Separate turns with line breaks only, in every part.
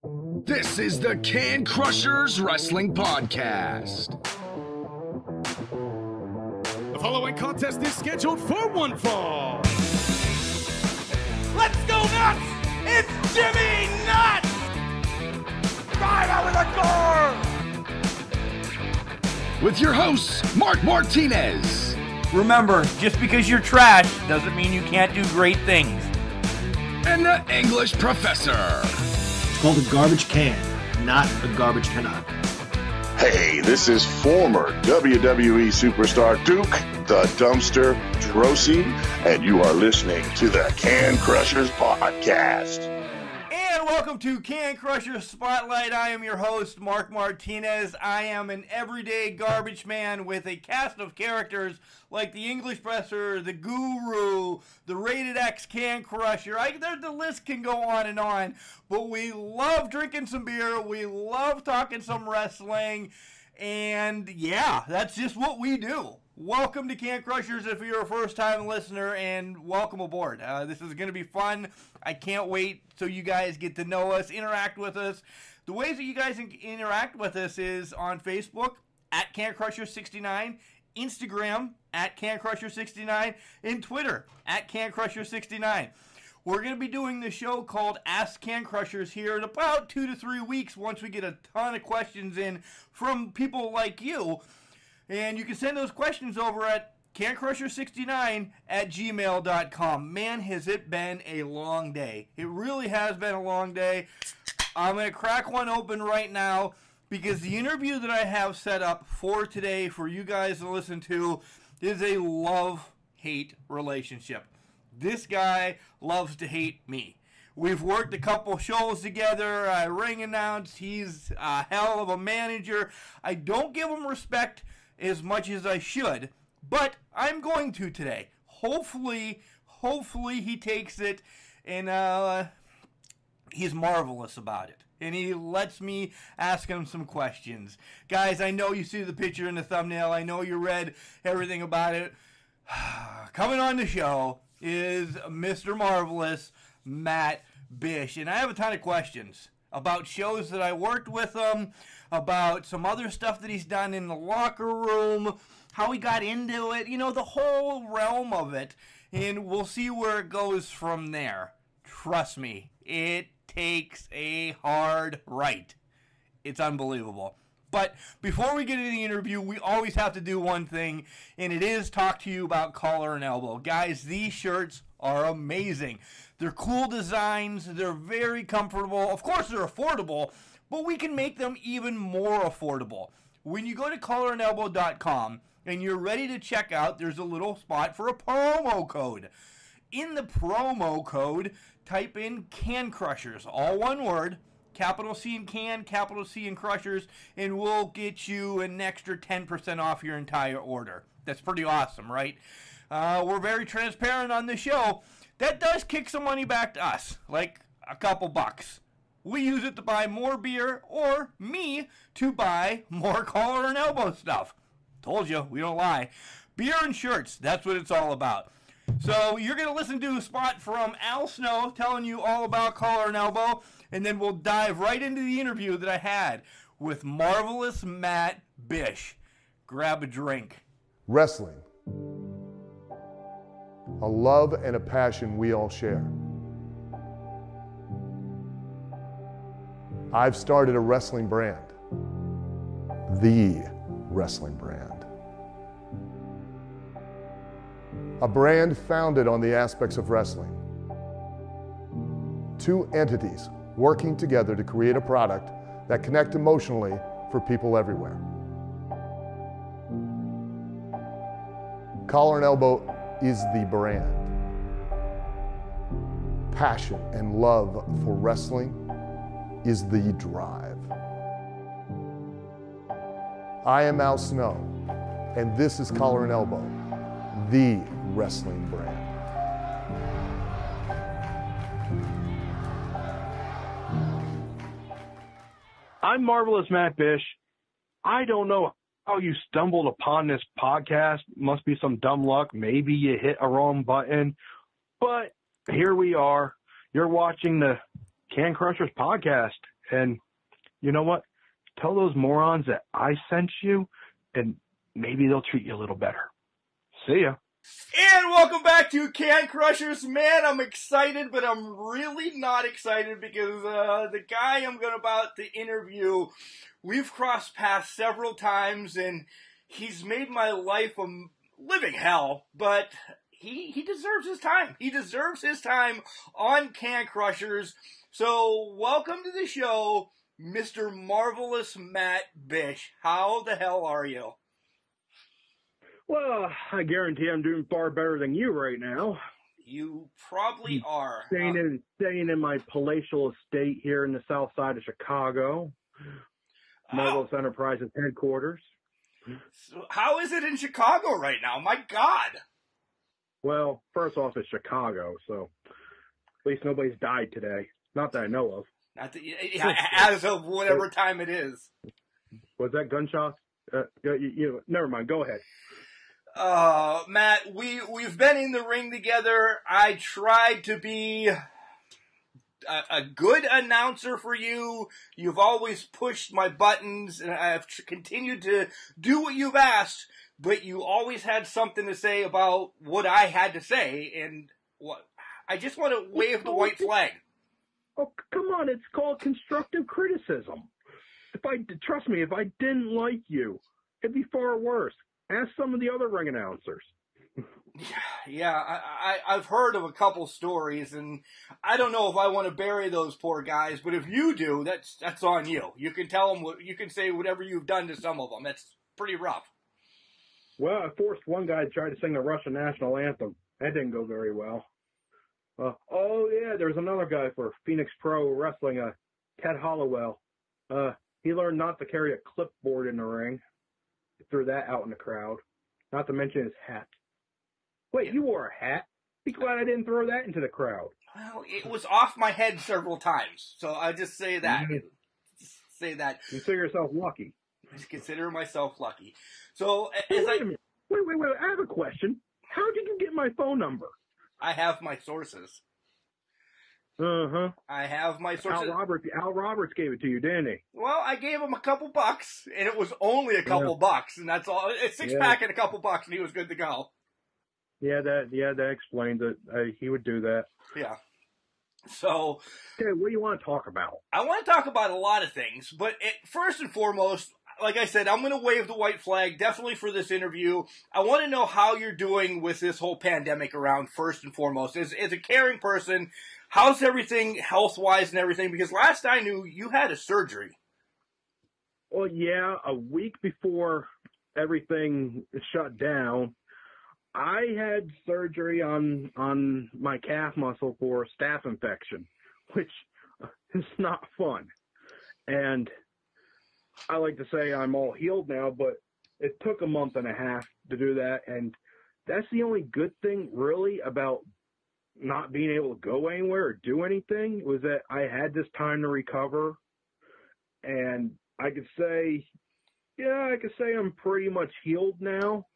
This is the Can Crushers Wrestling Podcast.
The following contest is scheduled for one fall.
Let's go nuts! It's Jimmy Nuts! Right out of the door!
With your hosts, Mark Martinez.
Remember, just because you're trash doesn't mean you can't do great things.
And the English Professor.
It's called a garbage can, not a garbage cannot.
Hey, this is former WWE superstar Duke, the Dumpster Drosy, and you are listening to the Can Crushers Podcast.
And welcome to Can Crushers Spotlight. I am your host, Mark Martinez. I am an everyday garbage man with a cast of characters like the English Professor, the Guru, the Rated X Can Crusher. The list can go on, but we love drinking some beer. We love talking some wrestling. And yeah, that's just what we do. Welcome to Can Crushers if you're a first-time listener, and welcome aboard. This is going to be fun. I can't wait so you guys get to know us, interact with us. The ways that you guys interact with us is on Facebook, at Can Crushers 69, Instagram, at Can Crushers 69, and Twitter, at Can Crushers 69. We're going to be doing the show called Ask Can Crushers here in about 2 to 3 weeks once we get a ton of questions in from people like you. And you can send those questions over at cancrusher69 at gmail.com. Man, has it been a long day. It really has been a long day. I'm going to crack one open right now because the interview that I have set up for today for you guys to listen to is a love-hate relationship. This guy loves to hate me. We've worked a couple shows together. I ring announced. He's a hell of a manager. I don't give him respect as much as I should, but I'm going to today. Hopefully he takes it and he's marvelous about it. And he lets me ask him some questions. Guys, I know you see the picture in the thumbnail. I know you read everything about it. Coming on the show is Mr. Marvelous Matt Bish. And I have a ton of questions about shows that I worked with him, about some other stuff that he's done in the locker room, how he got into it, the whole realm of it. And we'll see where it goes from there. Trust me, it takes a hard right. It's unbelievable. But before we get into the interview, we always have to do one thing, and it is talk to you about Collar and Elbow. Guys, these shirts are amazing. They're cool designs. They're very comfortable. Of course, they're affordable, but we can make them even more affordable. When you go to collarandelbow.com and you're ready to check out, there's a little spot for a promo code. In the promo code, type in Can Crushers, all one word, capital C in Can, capital C in Crushers, and we'll get you an extra 10% off your entire order. That's pretty awesome, right? We're very transparent on the show. That does kick some money back to us, like a couple bucks. We use it to buy more beer or me to buy more Collar and Elbow stuff. Told you, we don't lie. Beer and shirts, that's what it's all about. So you're going to listen to a spot from Al Snow telling you all about Collar and Elbow, and then we'll dive right into the interview that I had with Marvelous Matt Bish. Grab a drink.
Wrestling. A love and a passion we all share. I've started a wrestling brand. The wrestling brand. A brand founded on the aspects of wrestling. Two entities working together to create a product that connect emotionally for people everywhere. Collar and Elbow is the brand. Passion and love for wrestling is the drive. I am Al Snow, and this is Collar and Elbow, the wrestling brand.
I'm Marvelous Matt Bish. I don't know how you stumbled upon this podcast. Must be some dumb luck. Maybe you hit a wrong button. But here we are. You're watching the Can Crushers podcast. And you know what? Tell those morons that I sent you, and maybe they'll treat you a little better. See ya.
And welcome back to Can Crushers. Man, I'm excited, but I'm really not excited because the guy I'm about to interview, we've crossed paths several times, and he's made my life a living hell, but he deserves his time. He deserves his time on Can Crushers. So welcome to the show, Mr. Marvelous Matt Bish. How the hell are you?
Well, I guarantee I'm doing far better than you right now.
You probably are.
Staying in my palatial estate here in the south side of Chicago. Marvelous Enterprises headquarters.
So how is it in Chicago right now? My God.
Well, first off, it's Chicago, so at least nobody's died today. Not that I know of.
Not that, as of whatever time it is.
Was that gunshots? Never mind. Go ahead.
Matt, we've been in the ring together. I tried to be a good announcer for you. You've always pushed my buttons, and I've continued to do what you've asked, but you always had something to say about what I had to say, and I just want to wave the white flag.
Oh, come on. It's called constructive criticism. Trust me, if I didn't like you, it'd be far worse. Ask some of the other ring announcers.
Yeah, I've heard of a couple stories, and I don't know if I want to bury those poor guys, but if you do, that's on you. You can tell them you can say whatever you've done to some of them. That's pretty rough.
Well, I forced one guy to try to sing the Russian national anthem. That didn't go very well. There's another guy for Phoenix Pro Wrestling, Ted Hollowell. He learned not to carry a clipboard in the ring. He threw that out in the crowd. Not to mention his hat. Wait, you wore a hat? Be glad I didn't throw that into the crowd.
Well, it was off my head several times, so I just say that. Say that.
Consider yourself lucky.
I consider myself lucky. So,
wait a minute. Wait. I have a question. How did you get my phone number?
I have my sources.
Uh-huh.
I have my sources.
Al Roberts gave it to you, didn't he?
Well, I gave him a couple bucks, and it was only a couple bucks, and that's all. It's six-pack and a couple bucks, and he was good to go.
Yeah, that explains it. He would do that.
Yeah. So,
okay, what do you want to talk about?
I want to talk about a lot of things, but first and foremost, like I said, I'm going to wave the white flag definitely for this interview. I want to know how you're doing with this whole pandemic around first and foremost. As a caring person, how's everything health-wise and everything? Because last I knew, you had a surgery.
Well, yeah, a week before everything shut down, I had surgery on my calf muscle for a staph infection, which is not fun. And I like to say I'm all healed now, but it took a month and a half to do that. And that's the only good thing really about not being able to go anywhere or do anything, was that I had this time to recover. And I could say I'm pretty much healed now,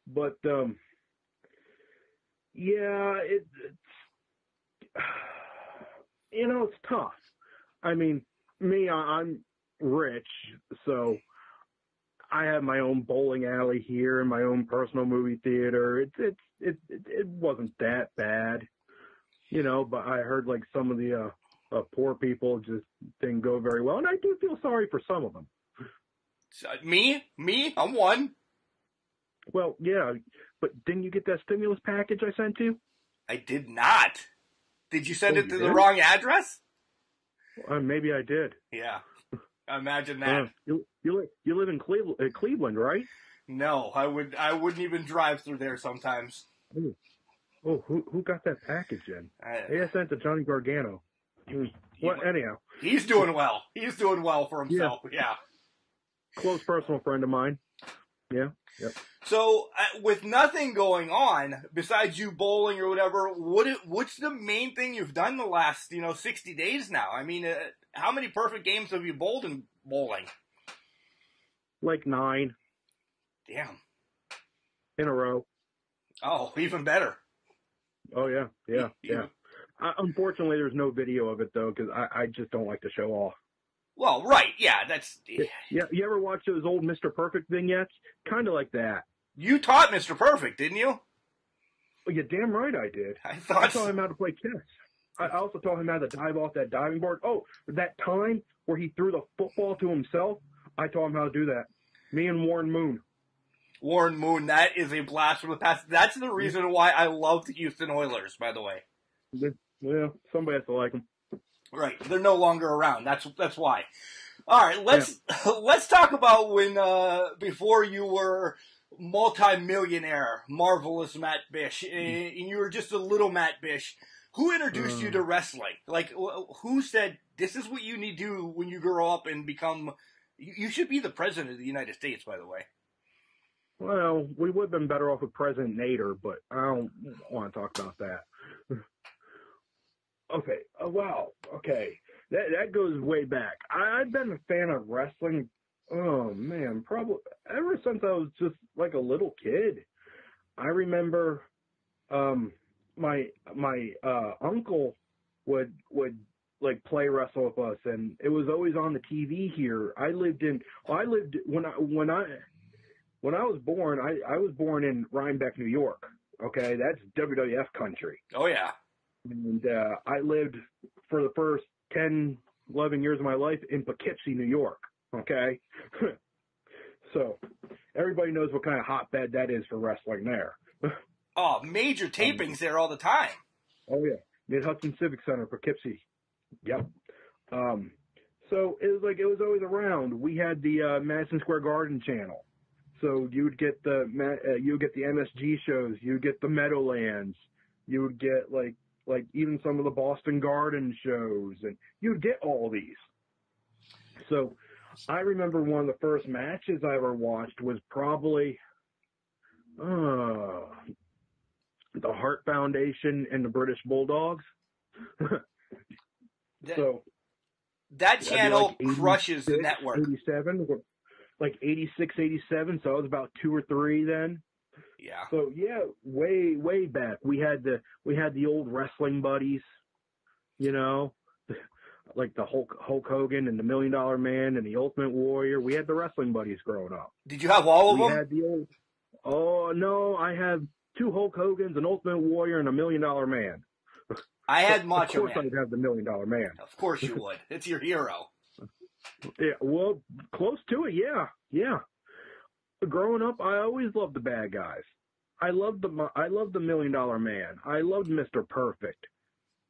but, it's tough. I mean, I'm rich, so I have my own bowling alley here and my own personal movie theater. It wasn't that bad, but I heard like some of the poor people just didn't go very well, and I do feel sorry for some of them.
Me? I'm one.
Well, yeah, but didn't you get that stimulus package I sent you?
I did not. Did you send it to the
did?
wrong address?
Maybe I did.
Yeah, imagine that.
You live in Cleveland, right?
No, I wouldn't even drive through there sometimes.
Oh, who got that package in? I sent to Johnny Gargano. Anyhow,
he's doing well. He's doing well for himself. Yeah.
Close personal friend of mine. Yeah. Yep.
So, with nothing going on besides you bowling or whatever, what's the main thing you've done the last 60 days now? I mean, how many perfect games have you bowled in bowling?
Like 9.
Damn.
In a row.
Oh, even better.
Oh yeah. Unfortunately, there's no video of it though, because I just don't like to show off.
Well, right, yeah, that's...
Yeah, you ever watch those old Mr. Perfect vignettes? Kind of like that.
You taught Mr. Perfect, didn't you?
Well, you're damn right I did.
I
taught him how to play chess. I also taught him how to dive off that diving board. Oh, that time where he threw the football to himself, I taught him how to do that. Me and Warren Moon.
Warren Moon, that is a blast from the past. That's the reason why I love the Houston Oilers, by the way.
Yeah, somebody has to like them.
Right, they're no longer around. That's why. All right, let's talk about when before you were multi-millionaire, Marvelous Matt Bish, and you were just a little Matt Bish. Who introduced you to wrestling? Like, who said, this is what you need to do when you grow up and become... You should be the president of the United States, by the way.
Well, we would have been better off with President Nader, but I don't want to talk about that. Okay. Wow. Okay. That goes way back. I've been a fan of wrestling, oh, man, probably ever since I was just like a little kid. I remember my uncle would like play wrestle with us, and it was always on the TV here. When I was born, I was born in Rhinebeck, New York. Okay, that's WWF country.
Oh yeah.
And I lived for the first 10, 11 years of my life in Poughkeepsie, New York. Okay, so everybody knows what kind of hotbed that is for wrestling there.
Oh, major tapings there all the time.
Oh yeah, Mid-Hudson Civic Center, Poughkeepsie. Yep. So it was always around. We had the Madison Square Garden channel, so you would get the MSG shows, you would get the Meadowlands, you would get like even some of the Boston Garden shows, and you'd get all these. So I remember one of the first matches I ever watched was probably the Hart Foundation and the British Bulldogs.
That channel
like
crushes the network.
87, like 86, 87, so I was about 2 or 3 then.
Yeah.
So yeah, way back. We had the old wrestling buddies, you know, like the Hulk Hogan and the $1 Million Man and the Ultimate Warrior. We had the wrestling buddies growing up.
Did you have all of them?
We had the old. Oh no, I have 2 Hulk Hogans, an Ultimate Warrior, and a $1 Million Man.
I had Macho Man.
Of course, I'd have the $1 Million Man.
Of course you would. It's your hero.
Yeah, well, close to it. Yeah. Growing up, I always loved the bad guys. I loved the $1 Million Man. I loved Mr. Perfect.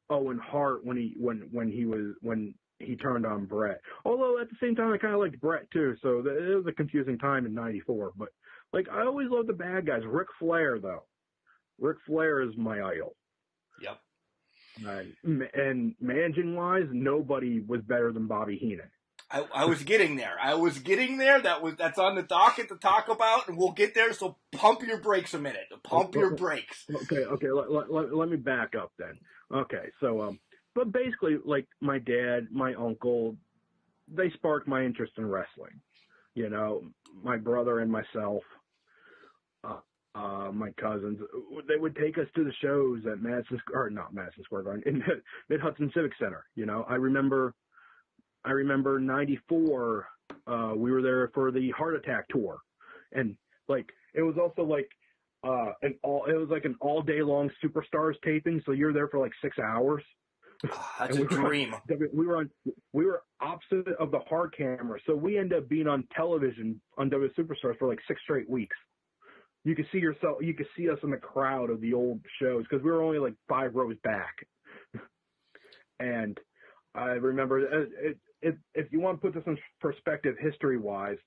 Owen Hart when he turned on Brett. Although at the same time, I kind of liked Brett too. So it was a confusing time in '94. But like, I always loved the bad guys. Ric Flair though. Ric Flair is my idol.
Yep.
And managing wise, nobody was better than Bobby Heenan.
I was getting there. That's on the docket to talk about, and we'll get there. So pump your brakes a minute. Pump your brakes.
Okay. Let me back up then. Okay, so but basically, like my dad, my uncle, they sparked my interest in wrestling. You know, my brother and myself, my cousins, they would take us to the shows at not Madison Square Garden, in Mid-Hudson Civic Center. You know, I remember '94, we were there for the Heart Attack tour, and like it was also like an all day long Superstars taping, so you're there for like 6 hours.
That's a dream.
We were opposite of the hard camera, so we ended up being on television on W Superstars for like 6 straight weeks. You could see us in the crowd of the old shows because we were only like 5 rows back. And I remember if you want to put this in perspective, history-wise,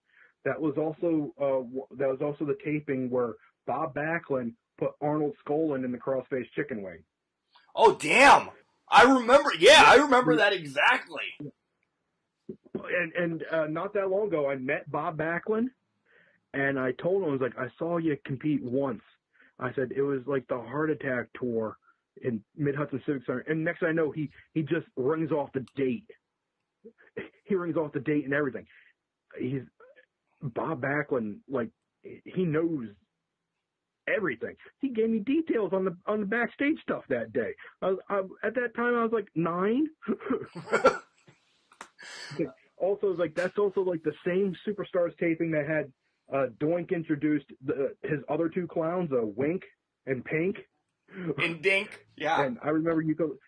that was also the taping where Bob Backlund put Arnold Skolin in the crossface chicken wing.
Oh damn! I remember. Yeah, I remember that exactly.
And not that long ago, I met Bob Backlund, and I told him, I was like, I saw you compete once. I said it was like the Heart Attack tour in Mid-Hudson Civic Center, and next thing I know, he just rings off the date. He rings off the date and everything. He's Bob Backlund, like he knows everything. He gave me details on the backstage stuff that day. At that time, I was like 9. also like that's also like the same Superstars taping that had Doink introduced his other two clowns, Wink and Pink.
And Dink, yeah.
And I remember you could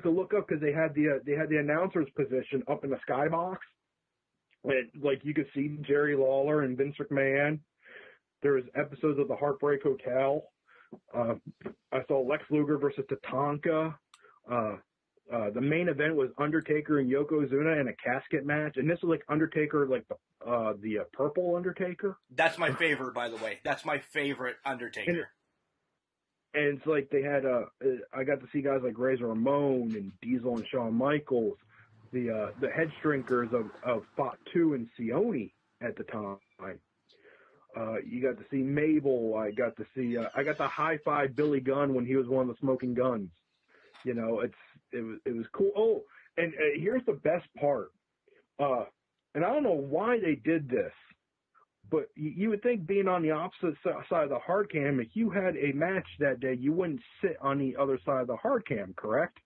look up because they had the announcer's position up in the skybox. And, like, you could see Jerry Lawler and Vince McMahon. There was episodes of the Heartbreak Hotel. I saw Lex Luger versus Tatanka. The main event was Undertaker and Yokozuna in a casket match, and this was like Undertaker, like the purple Undertaker.
That's my favorite, by the way. That's my favorite Undertaker.
And it's like they had I got to see guys like Razor Ramon and Diesel and Shawn Michaels, the head shrinkers of Fatu and Sione at the time. You got to see Mabel. I got to high five Billy Gunn when he was one of the Smoking Guns. You know, it was cool. Oh, and here's the best part. And I don't know why they did this, but you would think being on the opposite side of the hard cam, if you had a match that day, you wouldn't sit on the other side of the hard cam, correct?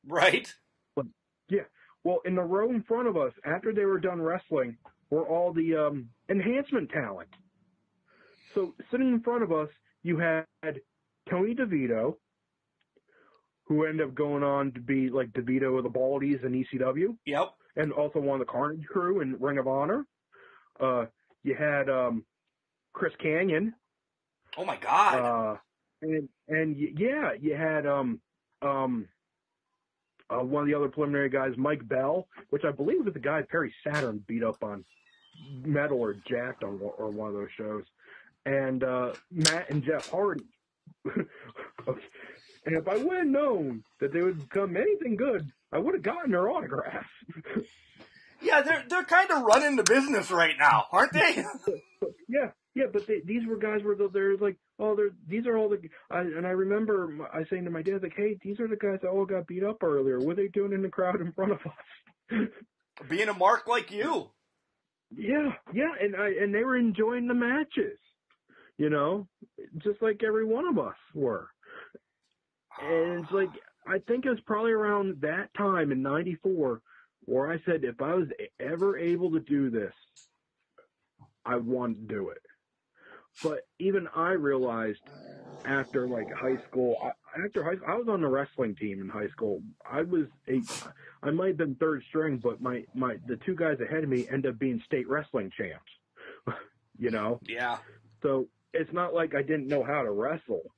Right.
But, yeah. Well, in the row in front of us, after they were done wrestling, were all the enhancement talent. So sitting in front of us, you had Tony DeVito, who ended up going on to be like DeVito of the Baldies in ECW.
Yep.
And also one of the Carnage crew in Ring of Honor. You had Chris Kanyon.
Oh my God.
You had one of the other preliminary guys, Mike Bell, which I believe was the guy Perry Saturn beat up on Metal or Jacked on or one of those shows. And Matt and Jeff Hardy. And if I would have known that they would become anything good, I would have gotten their autographs.
Yeah, they're kind of running the business right now, aren't they?
Yeah, but these were guys where they're like, these are all the. And I remember I saying to my dad, like, hey, these are the guys that all got beat up earlier. What are they doing in the crowd in front of us?
Being a mark like you.
Yeah, and they were enjoying the matches, you know, just like every one of us were. And it's like, I think it was probably around that time in '94 where I said, if I was ever able to do this, I wanted to do it. But even I realized after like high school, I was on the wrestling team in high school. I might have been third string, but the two guys ahead of me ended up being state wrestling champs. You know?
Yeah.
So it's not like I didn't know how to wrestle,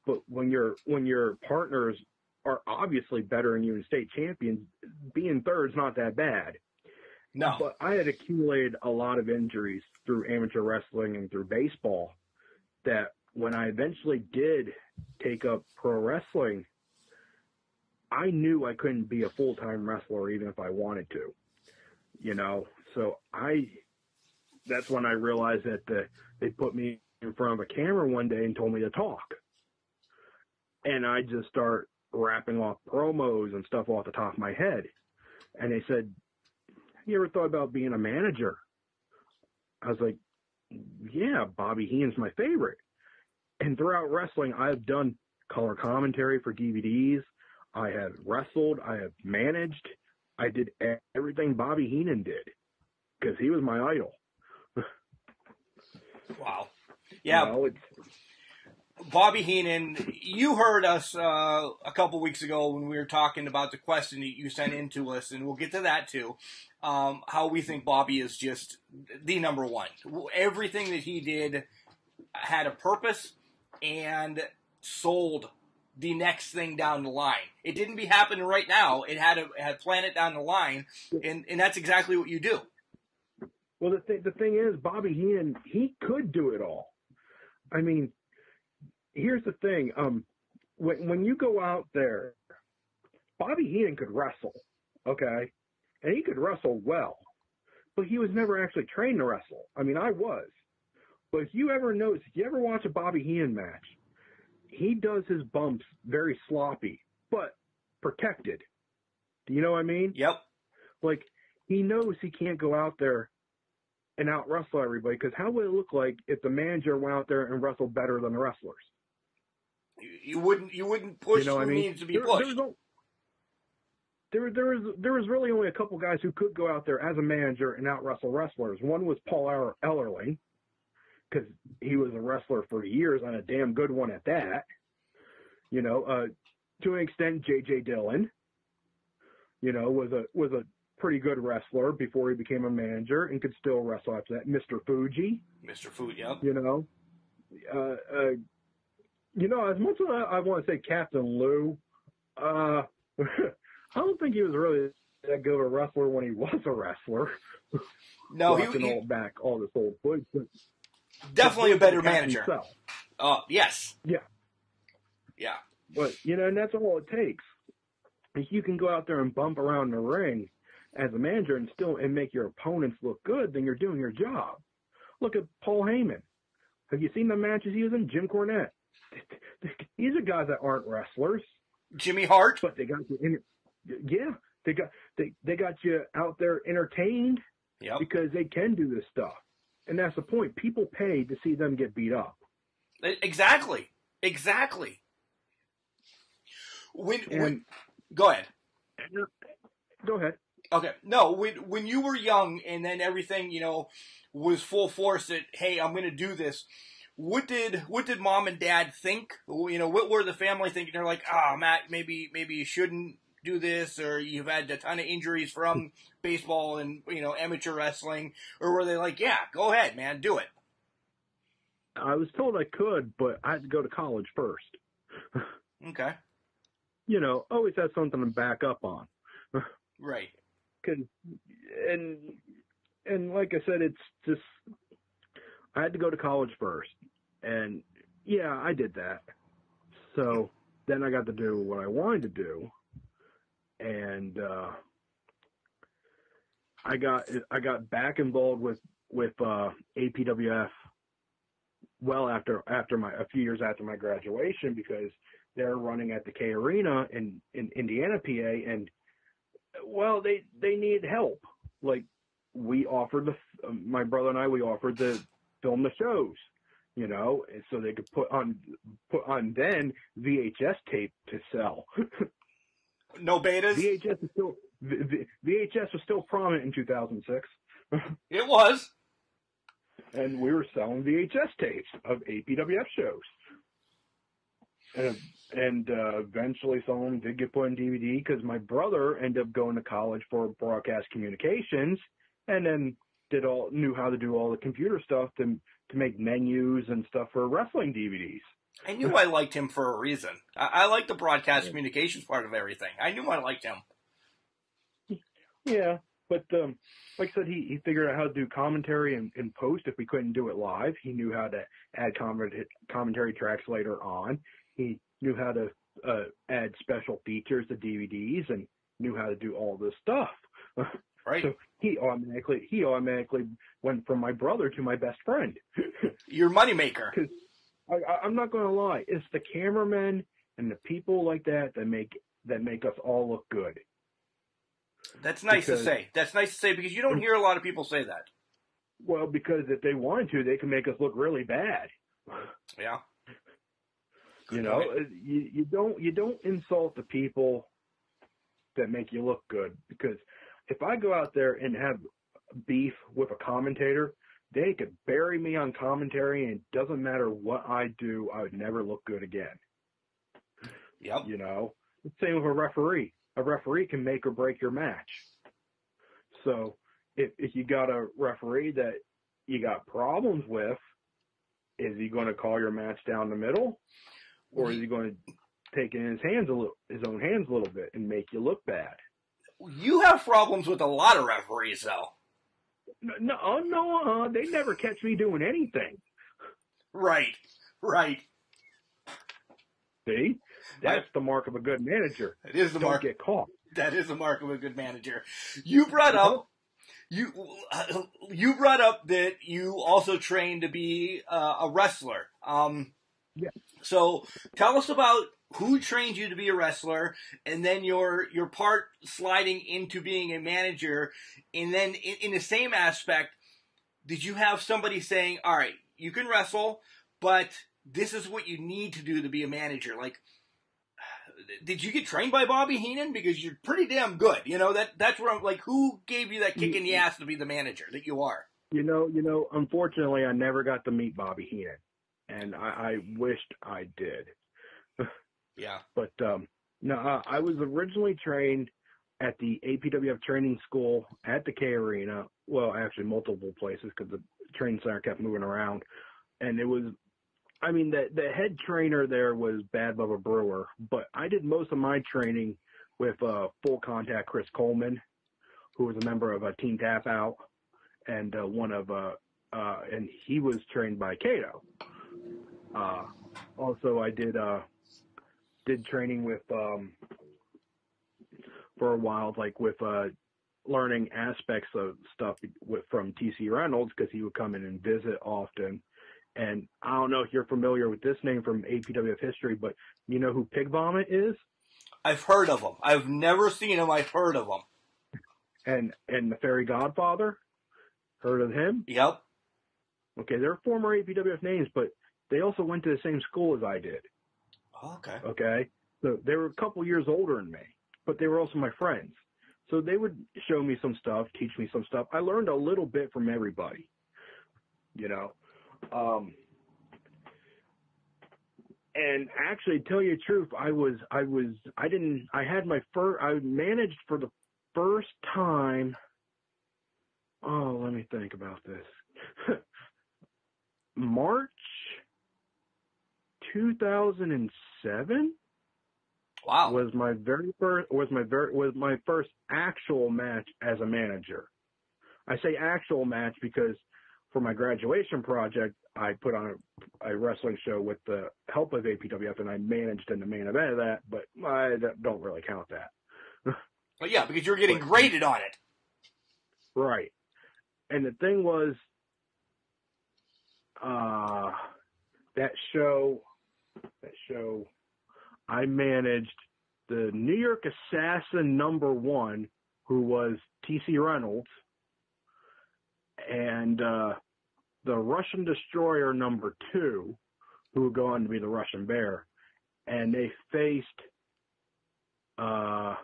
but when your partners are obviously better than you and state champions, being third's not that bad.
No.
But I had accumulated a lot of injuries through amateur wrestling and through baseball that when I eventually did take up pro wrestling, I knew I couldn't be a full-time wrestler even if I wanted to, you know? So that's when I realized that they put me in front of a camera one day and told me to talk. And I just start rapping off promos and stuff off the top of my head. And they said, you ever thought about being a manager? I was like, yeah, Bobby Heenan's my favorite. And throughout wrestling, I've done color commentary for DVDs. I have wrestled. I have managed. I did everything Bobby Heenan did because he was my idol.
Wow. Yeah.
You know,
Bobby Heenan, you heard us a couple weeks ago when we were talking about the question that you sent in to us, and we'll get to that too, how we think Bobby is just the number one. Everything that he did had a purpose and sold the next thing down the line. It didn't be happening right now. It had planned it down the line, and that's exactly what you do.
Well, the thing is, Bobby Heenan, he could do it all. I mean, here's the thing. When you go out there, Bobby Heenan could wrestle, okay? And he could wrestle well. But he was never actually trained to wrestle. I mean, I was. But if you ever watch a Bobby Heenan match, he does his bumps very sloppy, but protected. Do you know what I mean?
Yep.
Like, he knows he can't go out there and out-wrestle everybody, because how would it look like if the manager went out there and wrestled better than the wrestlers?
You wouldn't push who needs to be pushed.
there was really only a couple guys who could go out there as a manager and out wrestle wrestlers. One was Paul Ellerling, because he was a wrestler for years and a damn good one at that. You know, to an extent, J.J. Dillon, you know, was a pretty good wrestler before he became a manager and could still wrestle after that. Mr. Fuji.
Mr. Fuji, yep.
You know, as much as I want to say Captain Lou, I don't think he was really that good of a wrestler when he was a wrestler.
No,
all this old footage.
Definitely a better manager. Yes.
Yeah.
Yeah.
But, and that's all it takes. If you can go out there and bump around the ring as a manager and make your opponents look good, then you're doing your job. Look at Paul Heyman. Have you seen the matches he was in? Jim Cornette. These are guys that aren't wrestlers.
Jimmy Hart.
But they got you they got you out there entertained.
Yep.
Because they can do this stuff. And that's the point. People pay to see them get beat up.
Exactly. Go ahead.
Go ahead.
Okay. No, when you were young and then everything, was full force that, hey, I'm going to do this. What did mom and dad think? What were the family thinking? They're like, Matt, maybe you shouldn't do this, or you've had a ton of injuries from baseball and, amateur wrestling, or were they like, yeah, go ahead, man, do it?
I was told I could, but I had to go to college first.
Okay.
Always have something to back up on.
Right.
And like I said, it's just, I had to go to college first. And yeah, I did that. So then I got to do what I wanted to do. And I got back involved with APWF well after a few years after my graduation, because they're running at the K Arena in Indiana, PA, and they needed help. Like, we offered my brother and I offered to film the shows, and so they could put on then VHS tape to sell.
No betas?
VHS was still prominent in 2006.
It was.
And we were selling VHS tapes of APWF shows. And eventually some of them did get put on DVD, because my brother ended up going to college for broadcast communications, and then knew how to do all the computer stuff to make menus and stuff for wrestling DVDs.
I knew I liked him for a reason. I like the broadcast communications part of everything. I knew I liked him.
Yeah, but like I said, he figured out how to do commentary and post if we couldn't do it live. He knew how to add commentary tracks later on. He knew how to add special features to DVDs and knew how to do all this stuff.
Right.
So he automatically went from my brother to my best friend.
Your moneymaker.
Because I'm not going to lie, it's the cameramen and the people like that make us all look good.
That's nice to say. That's nice to say, because you don't hear a lot of people say that.
Well, because if they wanted to, they can make us look really bad.
Yeah.
You don't insult the people that make you look good, because if I go out there and have beef with a commentator, they could bury me on commentary, and it doesn't matter what I do, I would never look good again.
Yep.
Same with a referee. A referee can make or break your match. So if you got a referee that you got problems with, is he going to call your match down the middle, or is he going to take it in his own hands a little bit and make you look bad?
You have problems with a lot of referees, though.
No, they never catch me doing anything.
Right.
See? That's the mark of a good manager.
It is the mark.
Don't get caught.
That is the mark of a good manager. You brought up that you also trained to be a wrestler.
Yeah.
So tell us about who trained you to be a wrestler, and then your part sliding into being a manager, and then in the same aspect, did you have somebody saying, all right, you can wrestle, but this is what you need to do to be a manager? Like, did you get trained by Bobby Heenan? Because you're pretty damn good. You know, that's where I'm like, who gave you that kick in the ass to be the manager that you are?
You know, unfortunately, I never got to meet Bobby Heenan, and I wished I did.
Yeah.
But, no, I was originally trained at the APWF training school at the K Arena. Well, actually multiple places because the training center kept moving around. And it was, I mean, the head trainer there was Bad Bubba Brewer, but I did most of my training with Full Contact Chris Coleman, who was a member of Team Tap Out, and and he was trained by Kato. Also, I did training with for a while, like with learning aspects of stuff from TC Reynolds, because he would come in and visit often. And I don't know if you're familiar with this name from APWF history, but you know who Pig Vomit is?
I've heard of him. I've never seen him. I've heard of him.
And the Fairy Godfather? Heard of him?
Yep.
Okay, they're former APWF names, but they also went to the same school as I did.
Okay.
Okay? So they were a couple years older than me, but they were also my friends. So they would show me some stuff, teach me some stuff. I learned a little bit from everybody, you know. And actually, tell you the truth, I managed for the first time. Oh, let me think about this. March 2007.
Wow.
Was my first actual match as a manager. I say actual match because for my graduation project, I put on a wrestling show with the help of APWF, and I managed in the main event of that, but I don't really count that.
But yeah, because you're getting graded on it.
Right. And the thing was, that show, I managed the New York Assassin #1, who was TC Reynolds, and the Russian Destroyer #2, who would go on to be the Russian Bear. And they faced, who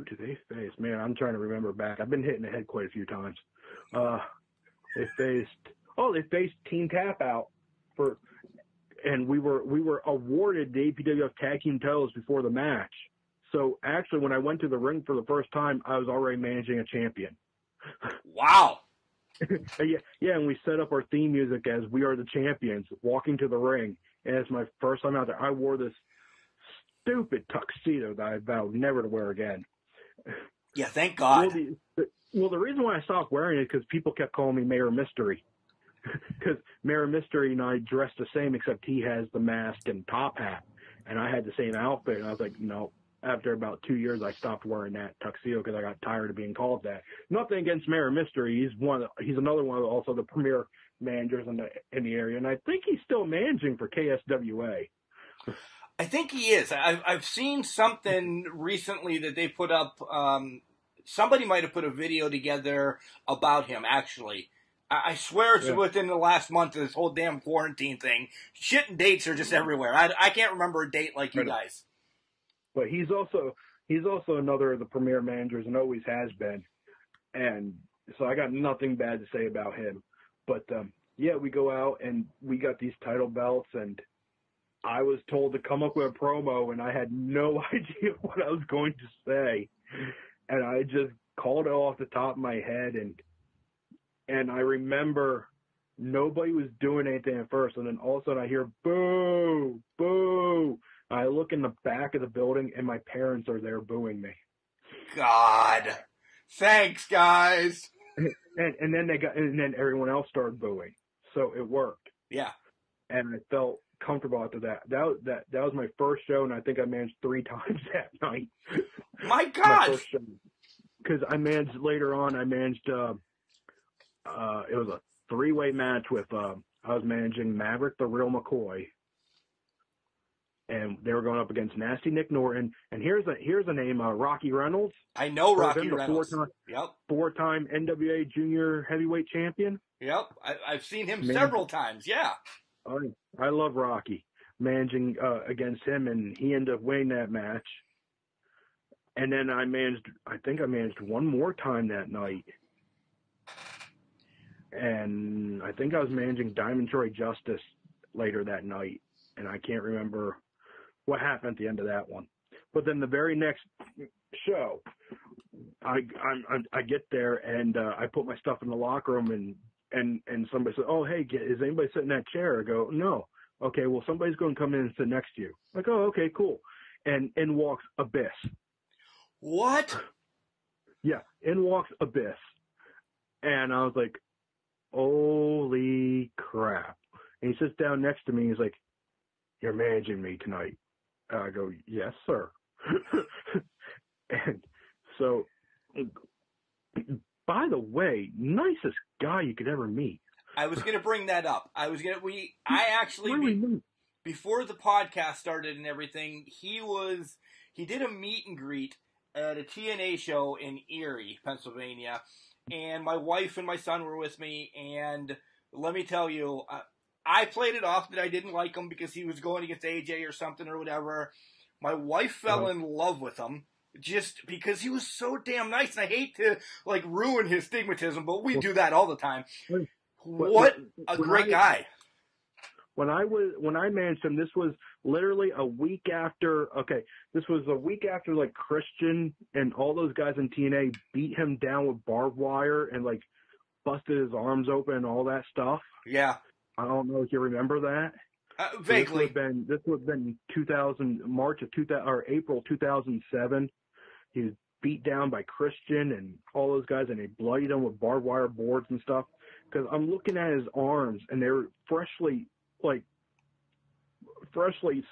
did they face? Man, I'm trying to remember back. I've been hitting the head quite a few times. They faced Team Tap Out and we were awarded the APWF Tag Team titles before the match. So actually, when I went to the ring for the first time, I was already managing a champion.
Wow.
Yeah, and we set up our theme music as "We Are the Champions," walking to the ring. And it's my first time out there. I wore this stupid tuxedo that I vowed never to wear again.
Yeah, thank God.
Well, the reason why I stopped wearing it is because people kept calling me Mayor Mystery. Because Mayor Mystery and I dressed the same, except he has the mask and top hat, and I had the same outfit. And I was like, no. After about 2 years, I stopped wearing that tuxedo because I got tired of being called that. Nothing against Mayor Mystery. He's another one of also the premier managers in the area, and I think he's still managing for KSWA.
I think he is. I've seen something recently that they put up. Somebody might have put a video together about him, actually. I swear it's within the last month of this whole damn quarantine thing. Shit and dates are just everywhere. I can't remember a date like you guys.
But he's also another of the premier managers and always has been. And so I got nothing bad to say about him. But, yeah, we go out and we got these title belts, and I was told to come up with a promo, and I had no idea what I was going to say. And I just called it off the top of my head, and I remember nobody was doing anything at first, and then all of a sudden I hear, boo, boo. I look in the back of the building, and my parents are there booing me.
God. Thanks, guys.
And then everyone else started booing. So it worked.
Yeah.
And I felt comfortable after that. That was my first show, and I think I managed 3 times that night.
My God.
Because I managed later on, it was a 3-way match with, I was managing Maverick the Real McCoy, and they were going up against Nasty Nick Norton. And here's a name, Rocky Reynolds.
I know Rocky Reynolds.
Four-time NWA Junior Heavyweight Champion.
Yep, I've seen him several times. Yeah.
I love Rocky, managing against him, and he ended up winning that match. And then I think I managed one more time that night. And I think I was managing Diamond Troy Justice later that night. And I can't remember what happened at the end of that one. But then the very next show, I get there and I put my stuff in the locker room and somebody said, "Oh, hey, is anybody sitting in that chair?" I go, "No." "Okay, well, somebody's going to come in and sit next to you." I'm like, "Oh, okay, cool." And in walks Abyss.
What?
Yeah, in walks Abyss. And I was like, holy crap. And he sits down next to me. He's like, "You're managing me tonight." I go, "Yes, sir." And so, by the way, nicest guy you could ever meet.
I was going to bring that up. Before the podcast started and everything, he did a meet and greet at a TNA show in Erie, Pennsylvania, and my wife and my son were with me, and let me tell you, I played it off that I didn't like him because he was going against AJ or something or whatever. My wife fell in love with him just because he was so damn nice, and I hate to, ruin his stigmatism, but we do that all the time. What a great guy.
When I managed him, this was literally a week after, Christian and all those guys in TNA beat him down with barbed wire and, busted his arms open and all that stuff.
Yeah.
I don't know if you remember that.
Vaguely.
This would have been April 2007. He was beat down by Christian and all those guys, and they bloodied him with barbed wire boards and stuff. Because I'm looking at his arms, and they're freshly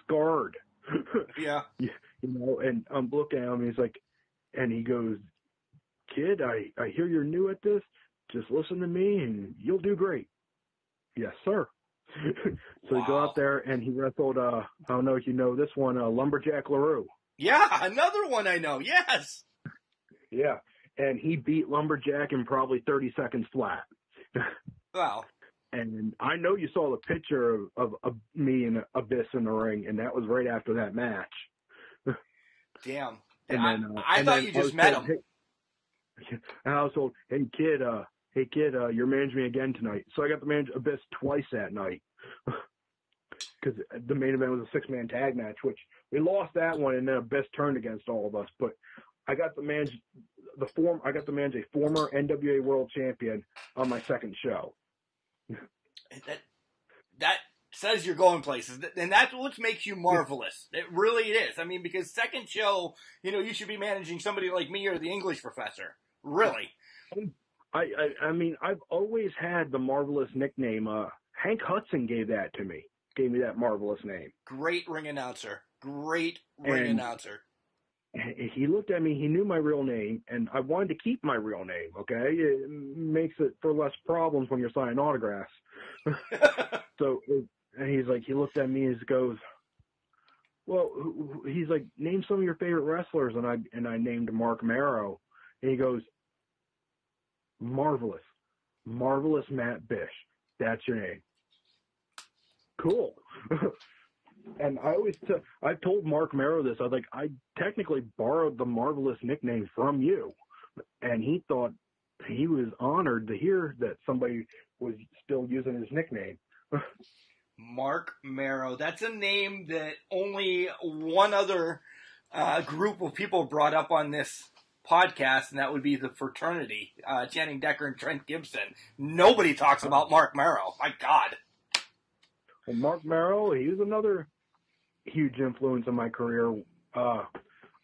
scarred.
Yeah.
And I'm looking at him, and he's like, and he goes, "Kid, I hear you're new at this. Just listen to me, and you'll do great." "Yes, sir." So
Wow.
he go out there, and he wrestled, I don't know if you know this one, Lumberjack LaRue.
Yeah, another one I know, yes!
Yeah, and he beat Lumberjack in probably 30 seconds flat.
Wow.
And I know you saw the picture of me and Abyss in the ring, and that was right after that match.
Damn.
And
I thought you just met him.
And I was told, hey kid, you're managing me again tonight. So I got to manage Abyss twice that night. Because the main event was a 6-man tag match, which we lost that one, and then Abyss turned against all of us. But I got to manage a former NWA World Champion on my second show.
That says you're going places, and that's what makes you marvelous. It really is. I mean, because second show, you should be managing somebody like me or the English professor. Really.
I mean, I've always had the Marvelous nickname. Hank Hudson gave me that Marvelous name.
Great ring announcer.
He looked at me, he knew my real name, and I wanted to keep my real name, okay? It makes it for less problems when you're signing autographs. So, and he looked at me and he goes, well, he's like, name some of your favorite wrestlers, and I named Mark Marrow, and he goes, Marvelous Matt Bish, that's your name. Cool. And I told Mark Marrow this. I was like, I technically borrowed the Marvelous nickname from you. And he thought he was honored to hear that somebody was still using his nickname.
Mark Marrow. That's a name that only one other group of people brought up on this podcast, and that would be the fraternity, Channing Decker and Trent Gibson. Nobody talks about Mark Marrow. My God.
Well, Mark Marrow, he was another huge influence in my career.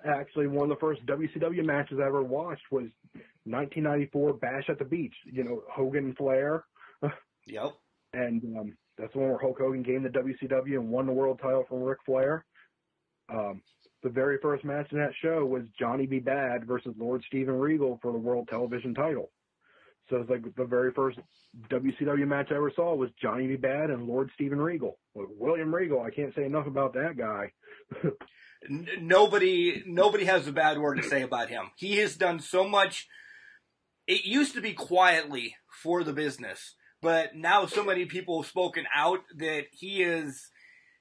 Actually, one of the first WCW matches I ever watched was 1994 Bash at the Beach. Hogan and Flair.
Yep.
And that's the one where Hulk Hogan gained the WCW and won the world title from Ric Flair. The very first match in that show was Johnny B. Bad versus Lord Steven Regal for the world television title. So it's like the very first WCW match I ever saw was Johnny B. Bad and Lord Steven Regal. William Regal, I can't say enough about that guy.
Nobody has a bad word to say about him. He has done so much. It used to be quietly for the business, but now so many people have spoken out that he is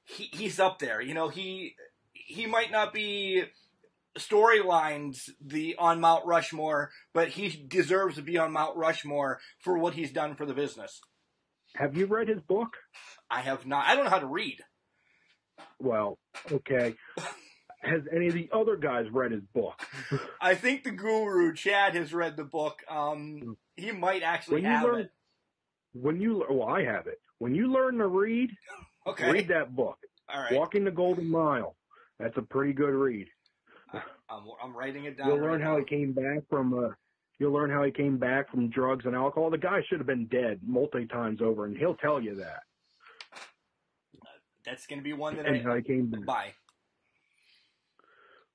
he's up there. You know, he might not be storylines on Mount Rushmore, but he deserves to be on Mount Rushmore for what he's done for the business.
Have you read his book?
I have not. I don't know how to read.
Well, okay. Has any of the other guys read his book?
I think the guru, Chad, has read the book. He might actually have it.
Well, I have it. When you learn to read, read that book.
All right.
Walking the Golden Mile. That's a pretty good read.
I'm writing it down.
You'll learn how he came back from. You'll learn how he came back from drugs and alcohol. The guy should have been dead multi times over, and he'll tell you that.
That's going to be one that
how he came back.
Bye.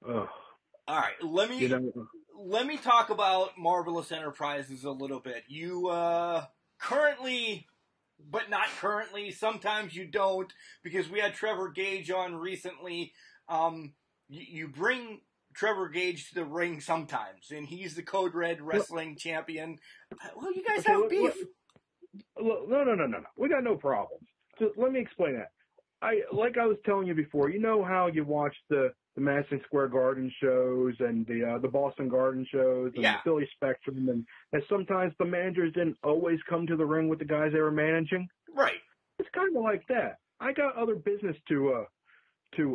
All
right, let me talk about Marvelous Enterprises a little bit. You currently, but not currently. Sometimes you don't, because we had Trevor Gage on recently. You bring Trevor Gage to the ring sometimes, and he's the Code Red Wrestling Champion. Well, you guys have beef.
No. We got no problem. So let me explain that. Like I was telling you before, you know how you watch the Madison Square Garden shows and the Boston Garden shows and the Philly Spectrum, and sometimes the managers didn't always come to the ring with the guys they were managing?
Right.
It's kind of like that. I got other business to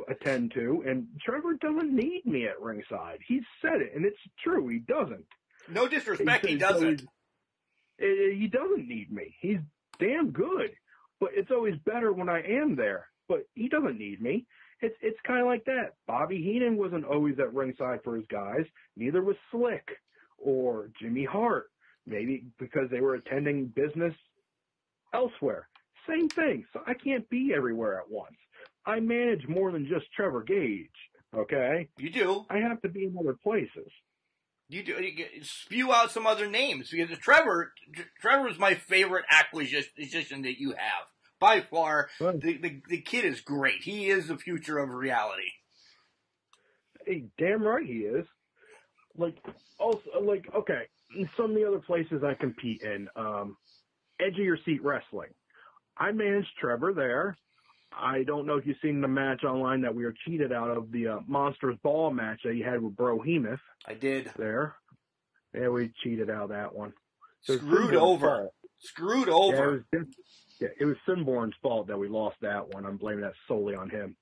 attend to, and Trevor doesn't need me at ringside. He's said it, and it's true. He doesn't.
No disrespect, he doesn't.
He doesn't need me. He's damn good, but it's always better when I am there. But he doesn't need me. It's kind of like that. Bobby Heenan wasn't always at ringside for his guys. Neither was Slick or Jimmy Hart. Maybe because they were attending business elsewhere. Same thing. So I can't be everywhere at once. I manage more than just Trevor Gage, okay?
You do.
I have to be in other places.
You do. You spew out some other names, because Trevor's my favorite acquisition that you have. By far, the kid is great. He is the future of reality.
Hey, damn right he is. Okay, in some of the other places I compete in, Edge of Your Seat Wrestling. I managed Trevor there. I don't know if you've seen the match online that we were cheated out of, the Monsters Ball match that you had with Brohemoth.
I did.
There. Yeah, we cheated out of that one.
Screwed over.
Yeah, it was Sinborn's fault that we lost that one. I'm blaming that solely on him.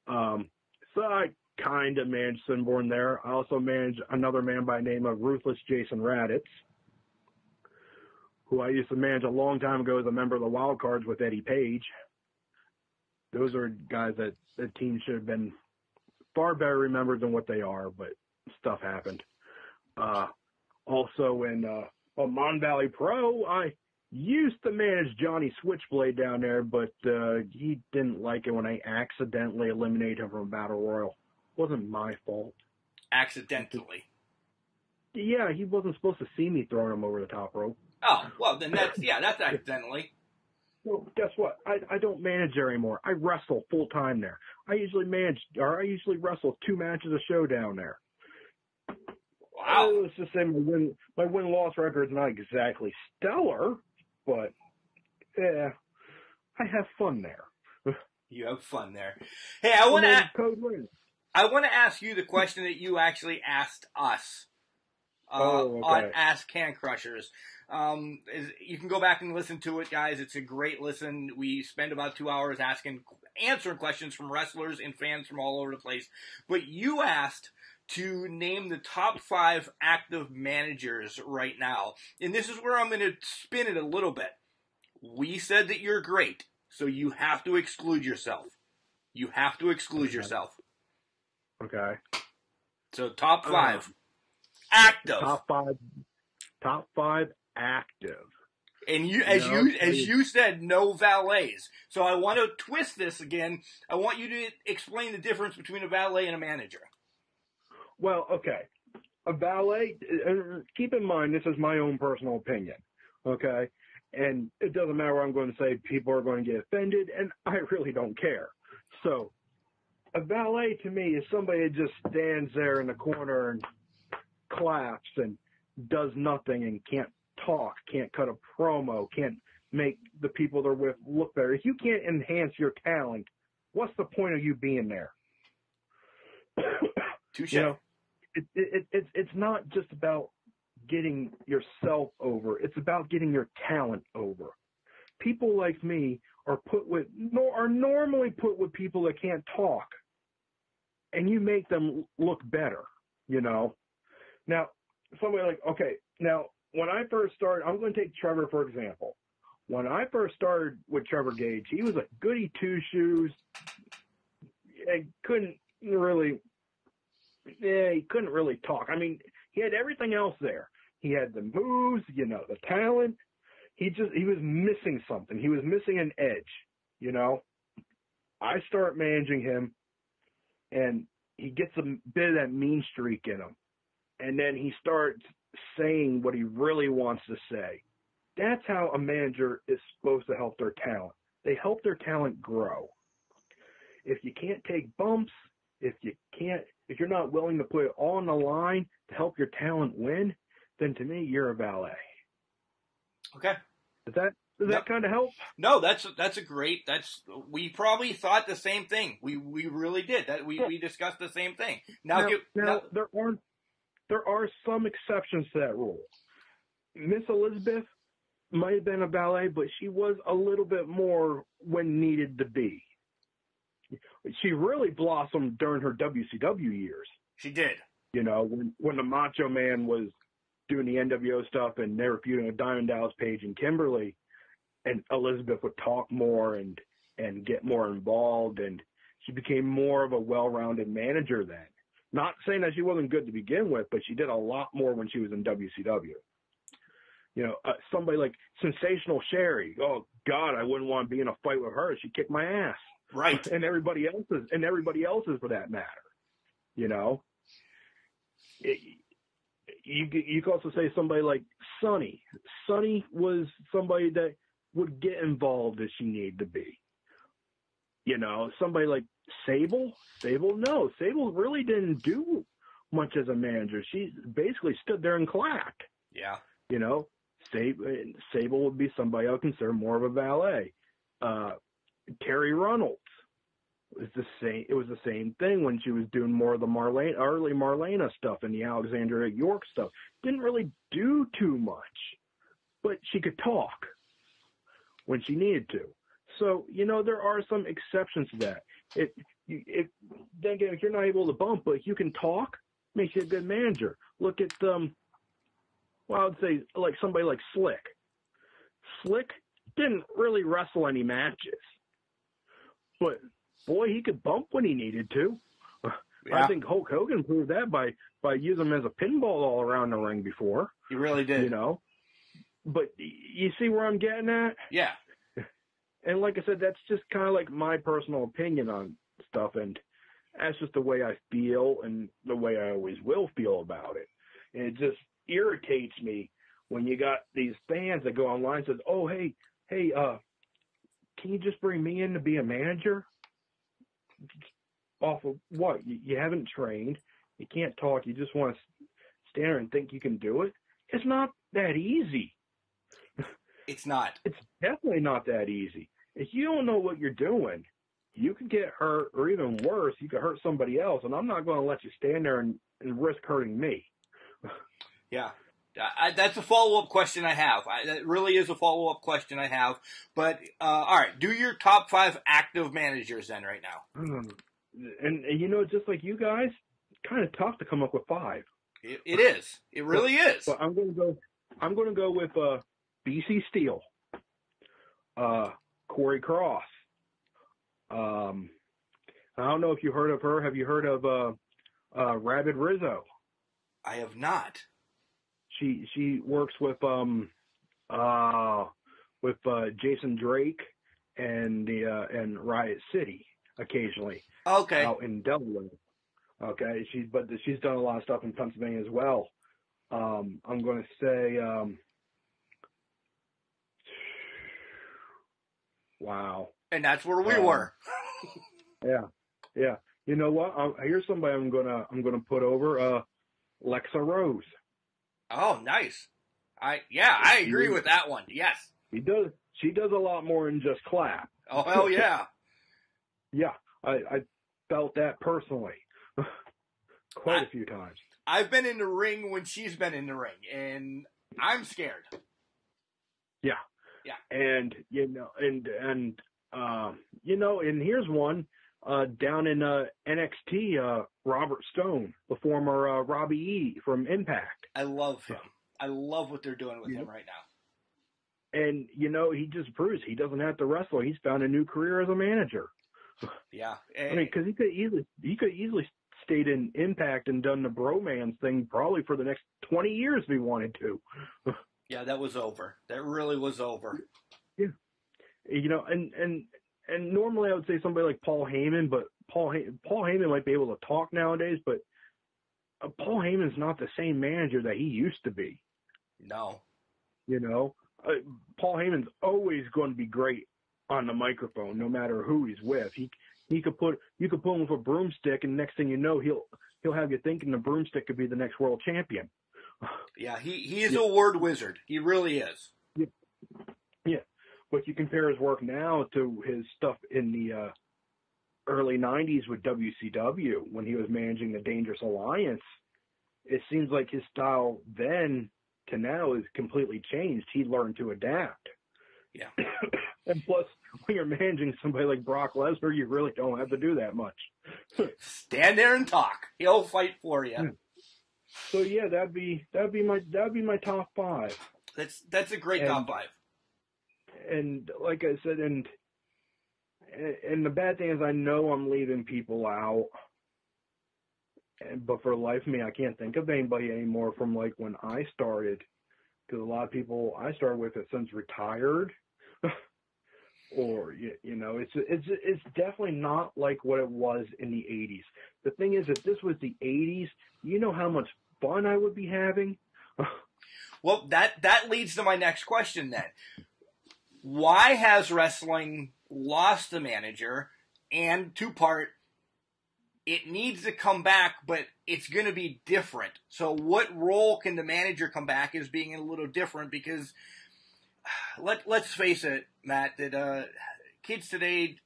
So I kind of managed Sinborn there. I also managed another man by the name of Ruthless Jason Raditz, who I used to manage a long time ago as a member of the Wild Cards with Eddie Page. Those are guys that the team should have been far better remembered than what they are, but stuff happened. Also in Mon Valley Pro, I used to manage Johnny Switchblade down there, but he didn't like it when I accidentally eliminated him from a Battle Royal. It wasn't my fault.
Accidentally?
Yeah, he wasn't supposed to see me throwing him over the top rope.
Oh, well, then that's accidentally.
Well, guess what? I don't manage there anymore. I wrestle full time there. I usually wrestle 2 matches a show down there.
Wow.
Let's just say my win-loss record is not exactly stellar, but yeah, I have fun there.
You have fun there. Hey, I want to ask you the question that you actually asked us on Ask Can Crushers. You can go back and listen to it, guys. It's a great listen. We spend about 2 hours answering questions from wrestlers and fans from all over the place. But you asked to name the top 5 active managers right now. And this is where I'm going to spin it a little bit. We said that you're great, so you have to exclude yourself.
Okay.
So top 5 active.
Top 5 active.
And you said no valets. So I want to twist this again. I want you to explain the difference between a valet and a manager.
Well, okay. A valet, keep in mind, this is my own personal opinion, okay? And it doesn't matter what I'm going to say. People are going to get offended, and I really don't care. So a valet to me is somebody that just stands there in the corner and claps and does nothing and can't talk, can't cut a promo, can't make the people they're with look better. If you can't enhance your talent, what's the point of you being there?
Touche.
You know, it's not just about getting yourself over. It's about getting your talent over. People like me are normally put with people that can't talk, and you make them look better, you know. Now, somebody like, okay, now when I first started, I'm going to take Trevor for example. When I first started with Trevor Gage, he was a goody two-shoes. He couldn't really talk. I mean, he had everything else there. He had the moves, you know, the talent. He was missing something. He was missing an edge, you know. I start managing him, and he gets a bit of that mean streak in him. And then he starts saying what he really wants to say. That's how a manager is supposed to help their talent. They help their talent grow. If you can't take bumps, if you're not willing to put it all on the line to help your talent win, then to me, you're a valet.
Okay.
Does that kind of help?
No, that's a great. We probably thought the same thing. We really did. That we discussed the same thing. Now there are some exceptions to that rule. Miss Elizabeth might have been a valet, but she was a little bit more when needed to be. She really blossomed during her WCW years. She did.
You know, when the Macho Man was doing the NWO stuff and they were feuding with Diamond Dallas Page and Kimberly, and Elizabeth would talk more and get more involved, and she became more of a well-rounded manager then. Not saying that she wasn't good to begin with, but she did a lot more when she was in WCW. You know, somebody like Sensational Sherry. Oh God, I wouldn't want to be in a fight with her. She'd kick my ass.
Right.
And everybody else's for that matter. You know. You could also say somebody like Sunny. Sunny was somebody that would get involved as she needed to be. You know, somebody like Sable. No, Sable really didn't do much as a manager. She basically stood there and clapped.
Yeah.
You know, Sable would be somebody I would consider more of a valet. Terry Runnels was the same. It was the same thing when she was doing more of the early Marlena stuff and the Alexandria York stuff. Didn't really do too much, but she could talk when she needed to. So, you know, there are some exceptions to that. Then again, if you're not able to bump, but you can talk, makes you a good manager. Look at, I would say like somebody like Slick. Slick didn't really wrestle any matches, but boy, he could bump when he needed to. Yeah. I think Hulk Hogan proved that by using him as a pinball all around the ring before.
He really did.
You know, but you see where I'm getting at?
Yeah.
And like I said, that's just kind of like my personal opinion on stuff, and that's just the way I feel and the way I always will feel about it. And it just irritates me when you got these fans that go online and says, "Oh, hey, can you just bring me in to be a manager?" Off of what? You haven't trained, you can't talk, you just want to stand there and think you can do it? It's not that easy.
It's not.
It's definitely not that easy. If you don't know what you're doing, you could get hurt, or even worse, you could hurt somebody else, and I'm not going to let you stand there and risk hurting me.
Yeah. That's a follow-up question I have. That really is a follow-up question I have. But, all right, do your top 5 active managers then right now.
And you know, just like you guys, kind of tough to come up with 5.
It is. It really is.
But I'm going to go with BC Steele, Corey Cross. I don't know if you heard of her. Have you heard of Rabid Rizzo?
I have not.
She works with Jason Drake and Riot City occasionally.
Okay.
Out in Delaware. Okay. She's done a lot of stuff in Pennsylvania as well. I'm going to say wow.
And that's where we were.
Yeah. You know what? Here's somebody I'm gonna put over Lexa Rose.
Oh, nice. I agree with that one. Yes.
She does a lot more than just clap.
Oh, hell yeah.
Yeah. I felt that personally quite a few times.
I've been in the ring when she's been in the ring, and I'm scared.
Yeah.
Yeah.
And, and here's one, down in NXT, Robert Stone, the former Robbie E from Impact.
I love him. I love what they're doing with him right now.
And, he just proves he doesn't have to wrestle. He's found a new career as a manager.
Yeah.
I mean, because he could easily stayed in Impact and done the bromance thing probably for the next 20 years if he wanted to.
Yeah, that was over. That really was over.
Yeah. And normally I would say somebody like Paul Heyman, but Paul Heyman might be able to talk nowadays, but Paul Heyman's not the same manager that he used to be.
No.
Paul Heyman's always going to be great on the microphone, no matter who he's with. You could put him with a broomstick, and next thing you know, he'll have you thinking the broomstick could be the next world champion.
Yeah, he is a word wizard. He really is.
Yeah, but you compare his work now to his stuff in the early '90s with WCW when he was managing the Dangerous Alliance. It seems like his style then to now is completely changed. He learned to adapt.
Yeah.
And plus, when you're managing somebody like Brock Lesnar, you really don't have to do that much.
Stand there and talk. He'll fight for you.
So yeah, that'd be my top 5.
That's a great top 5.
And like I said, and the bad thing is, I know I'm leaving people out. But for the life of me, I can't think of anybody anymore from like when I started, because a lot of people I started with have since retired. Or it's definitely not like what it was in the 80s. The thing is, if this was the 80s, you know how much fun I would be having.
Well, that leads to my next question then. Why has wrestling lost the manager? And 2-part, it needs to come back, but it's going to be different. So what role can the manager come back as being a little different? Because let's face it, Matt, that kids today,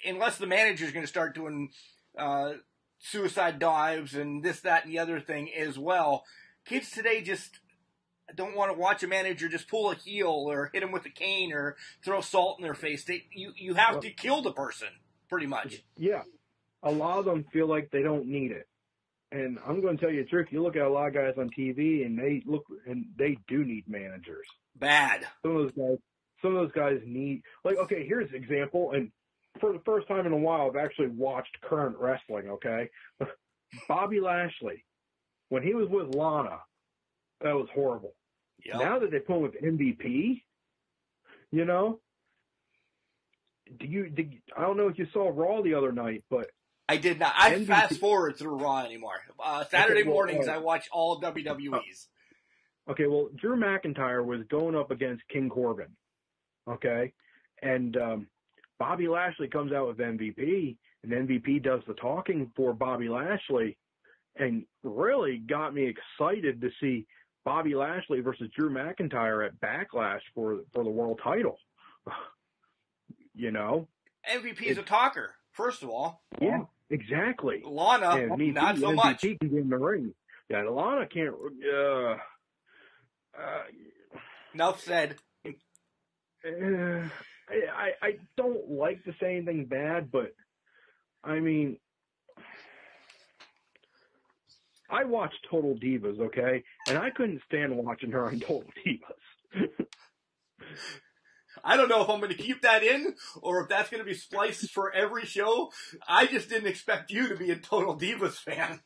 unless the manager's going to start doing suicide dives and this, that, and the other thing as well, kids today just don't want to watch a manager just pull a heel or hit them with a cane or throw salt in their face. You have to kill the person, pretty much.
Yeah. A lot of them feel like they don't need it. And I'm going to tell you the truth. You look at a lot of guys on TV, and they do need managers.
Bad.
Some of those guys need, like, okay, here's an example. And for the first time in a while, I've actually watched current wrestling. Okay, Bobby Lashley, when he was with Lana, that was horrible. Yep. Now that they put him with MVP, I don't know if you saw Raw the other night, but
I did not. I fast forward through Raw anymore. Saturday mornings, I watch all of WWE's.
Okay, well, Drew McIntyre was going up against King Corbin. Okay, and Bobby Lashley comes out with MVP, and MVP does the talking for Bobby Lashley, and really got me excited to see Bobby Lashley versus Drew McIntyre at Backlash for the world title.
MVP is a talker, first of all.
Yeah. Exactly.
Lana, not so much.
MVP can get in the ring. Yeah, Lana can't.
Enough said.
I don't like to say anything bad, but I mean, I watched Total Divas, okay, and I couldn't stand watching her on Total Divas.
I don't know if I'm going to keep that in or if that's going to be spliced for every show. I just didn't expect you to be a Total Divas fan.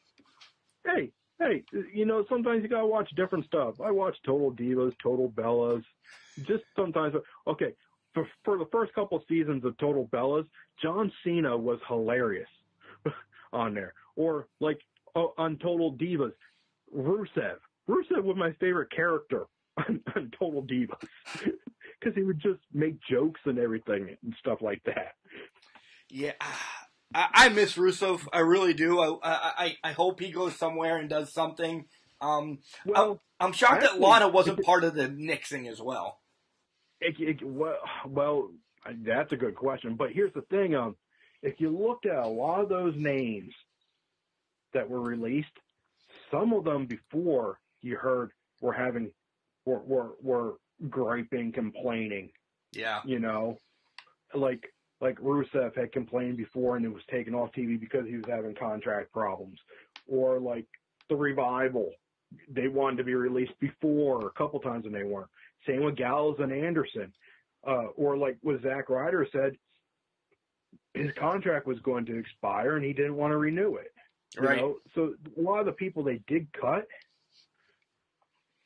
Hey, sometimes you got to watch different stuff. I watch Total Divas, Total Bellas. Just sometimes. Okay, for the first couple of seasons of Total Bellas, John Cena was hilarious on there. Or, like, on Total Divas, Rusev. Rusev was my favorite character on Total Divas. Because he would just make jokes and everything and stuff like that.
Yeah, I miss Rusev. I really do. I hope he goes somewhere and does something. I'm shocked that Lana wasn't part of the nixing as well.
Well, that's a good question. But here's the thing. if you looked at a lot of those names that were released, some of them before you heard were griping, complaining.
Yeah.
You know, like Rusev had complained before and it was taken off TV because he was having contract problems. Or like the Revival, they wanted to be released before a couple times and they weren't. Same with Gallows and Anderson. Or like what Zack Ryder said, his contract was going to expire and he didn't want to renew it.
Right.
You know? So a lot of the people they did cut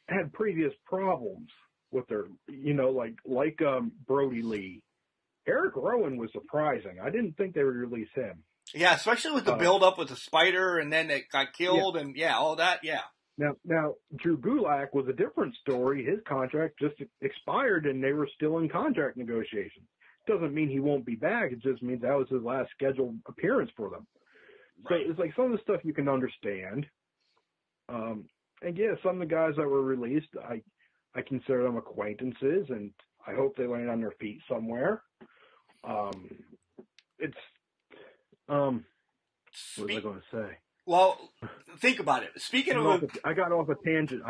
had previous problems with their, you know, like Brody Lee. Eric Rowan was surprising. I didn't think they would release him.
Yeah, especially with the build-up with the spider, and then it got killed, and all that. Yeah.
Now, Drew Gulak was a different story. His contract just expired, and they were still in contract negotiations. Doesn't mean he won't be back. It just means that was his last scheduled appearance for them. Right. So it's like some of the stuff you can understand. And yeah, some of the guys that were released, I consider them acquaintances, and I hope they land on their feet somewhere. What was I going to say?
Well, think about it. Speaking of,
I got off a tangent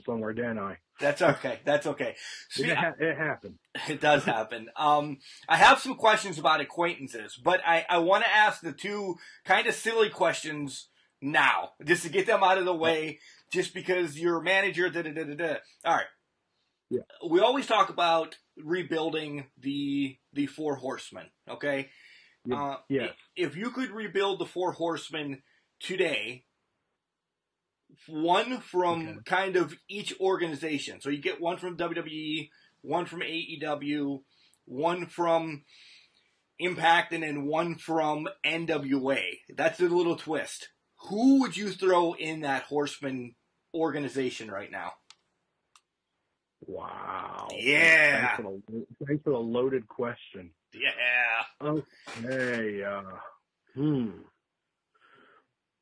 somewhere, didn't I?
That's okay.
It happened.
It does happen. I have some questions about acquaintances, but I want to ask the two kind of silly questions now, just to get them out of the way, just because you're a manager, All right.
Yeah.
We always talk about rebuilding the Four Horsemen, okay?
Yes.
If you could rebuild the Four Horsemen today, one from kind of each organization. So you get one from WWE, one from AEW, one from Impact, and then one from NWA. That's a little twist. Who would you throw in that Horseman organization right now?
Wow.
Yeah.
Thanks for the loaded question.
Yeah.
Okay.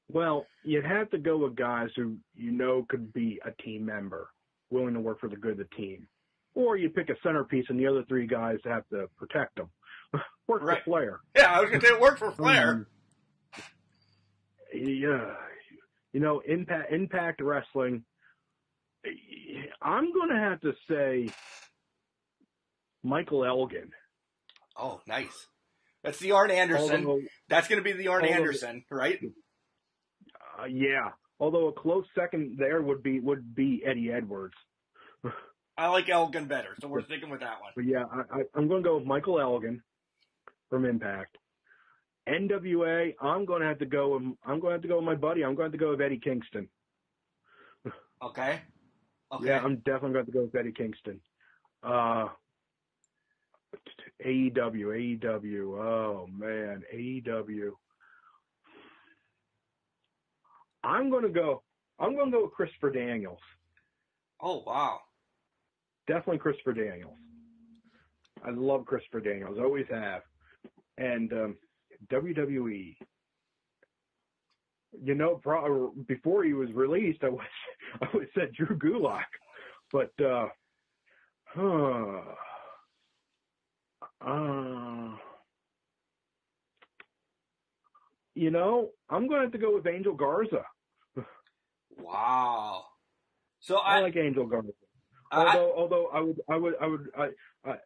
Well, you'd have to go with guys who you know could be a team member, willing to work for the good of the team. Or you pick a centerpiece and the other three guys have to protect them. Work for Flair.
Yeah, I was going to say work for Flair.
Yeah. You know, Impact Wrestling, I'm going to have to say Michael Elgin.
Oh, nice. That's the Arn Anderson. That's going to be the Arn Anderson, right?
Yeah. Although a close second there would be Eddie Edwards.
I like Elgin better, so we're sticking with that one.
But yeah, I'm going to go with Michael Elgin from Impact. NWA, I'm going to have to go with my buddy. I'm going to go with Eddie Kingston.
Okay.
Yeah, I'm definitely going to go with Eddie Kingston. AEW. Oh man, AEW. I'm going to go with Christopher Daniels.
Oh wow.
Definitely Christopher Daniels. I love Christopher Daniels. Always have. And WWE. You know, before he was released, I would said Drew Gulak, but you know, I'm going to have to go with Angel Garza.
Wow. So
I like Angel Garza. Although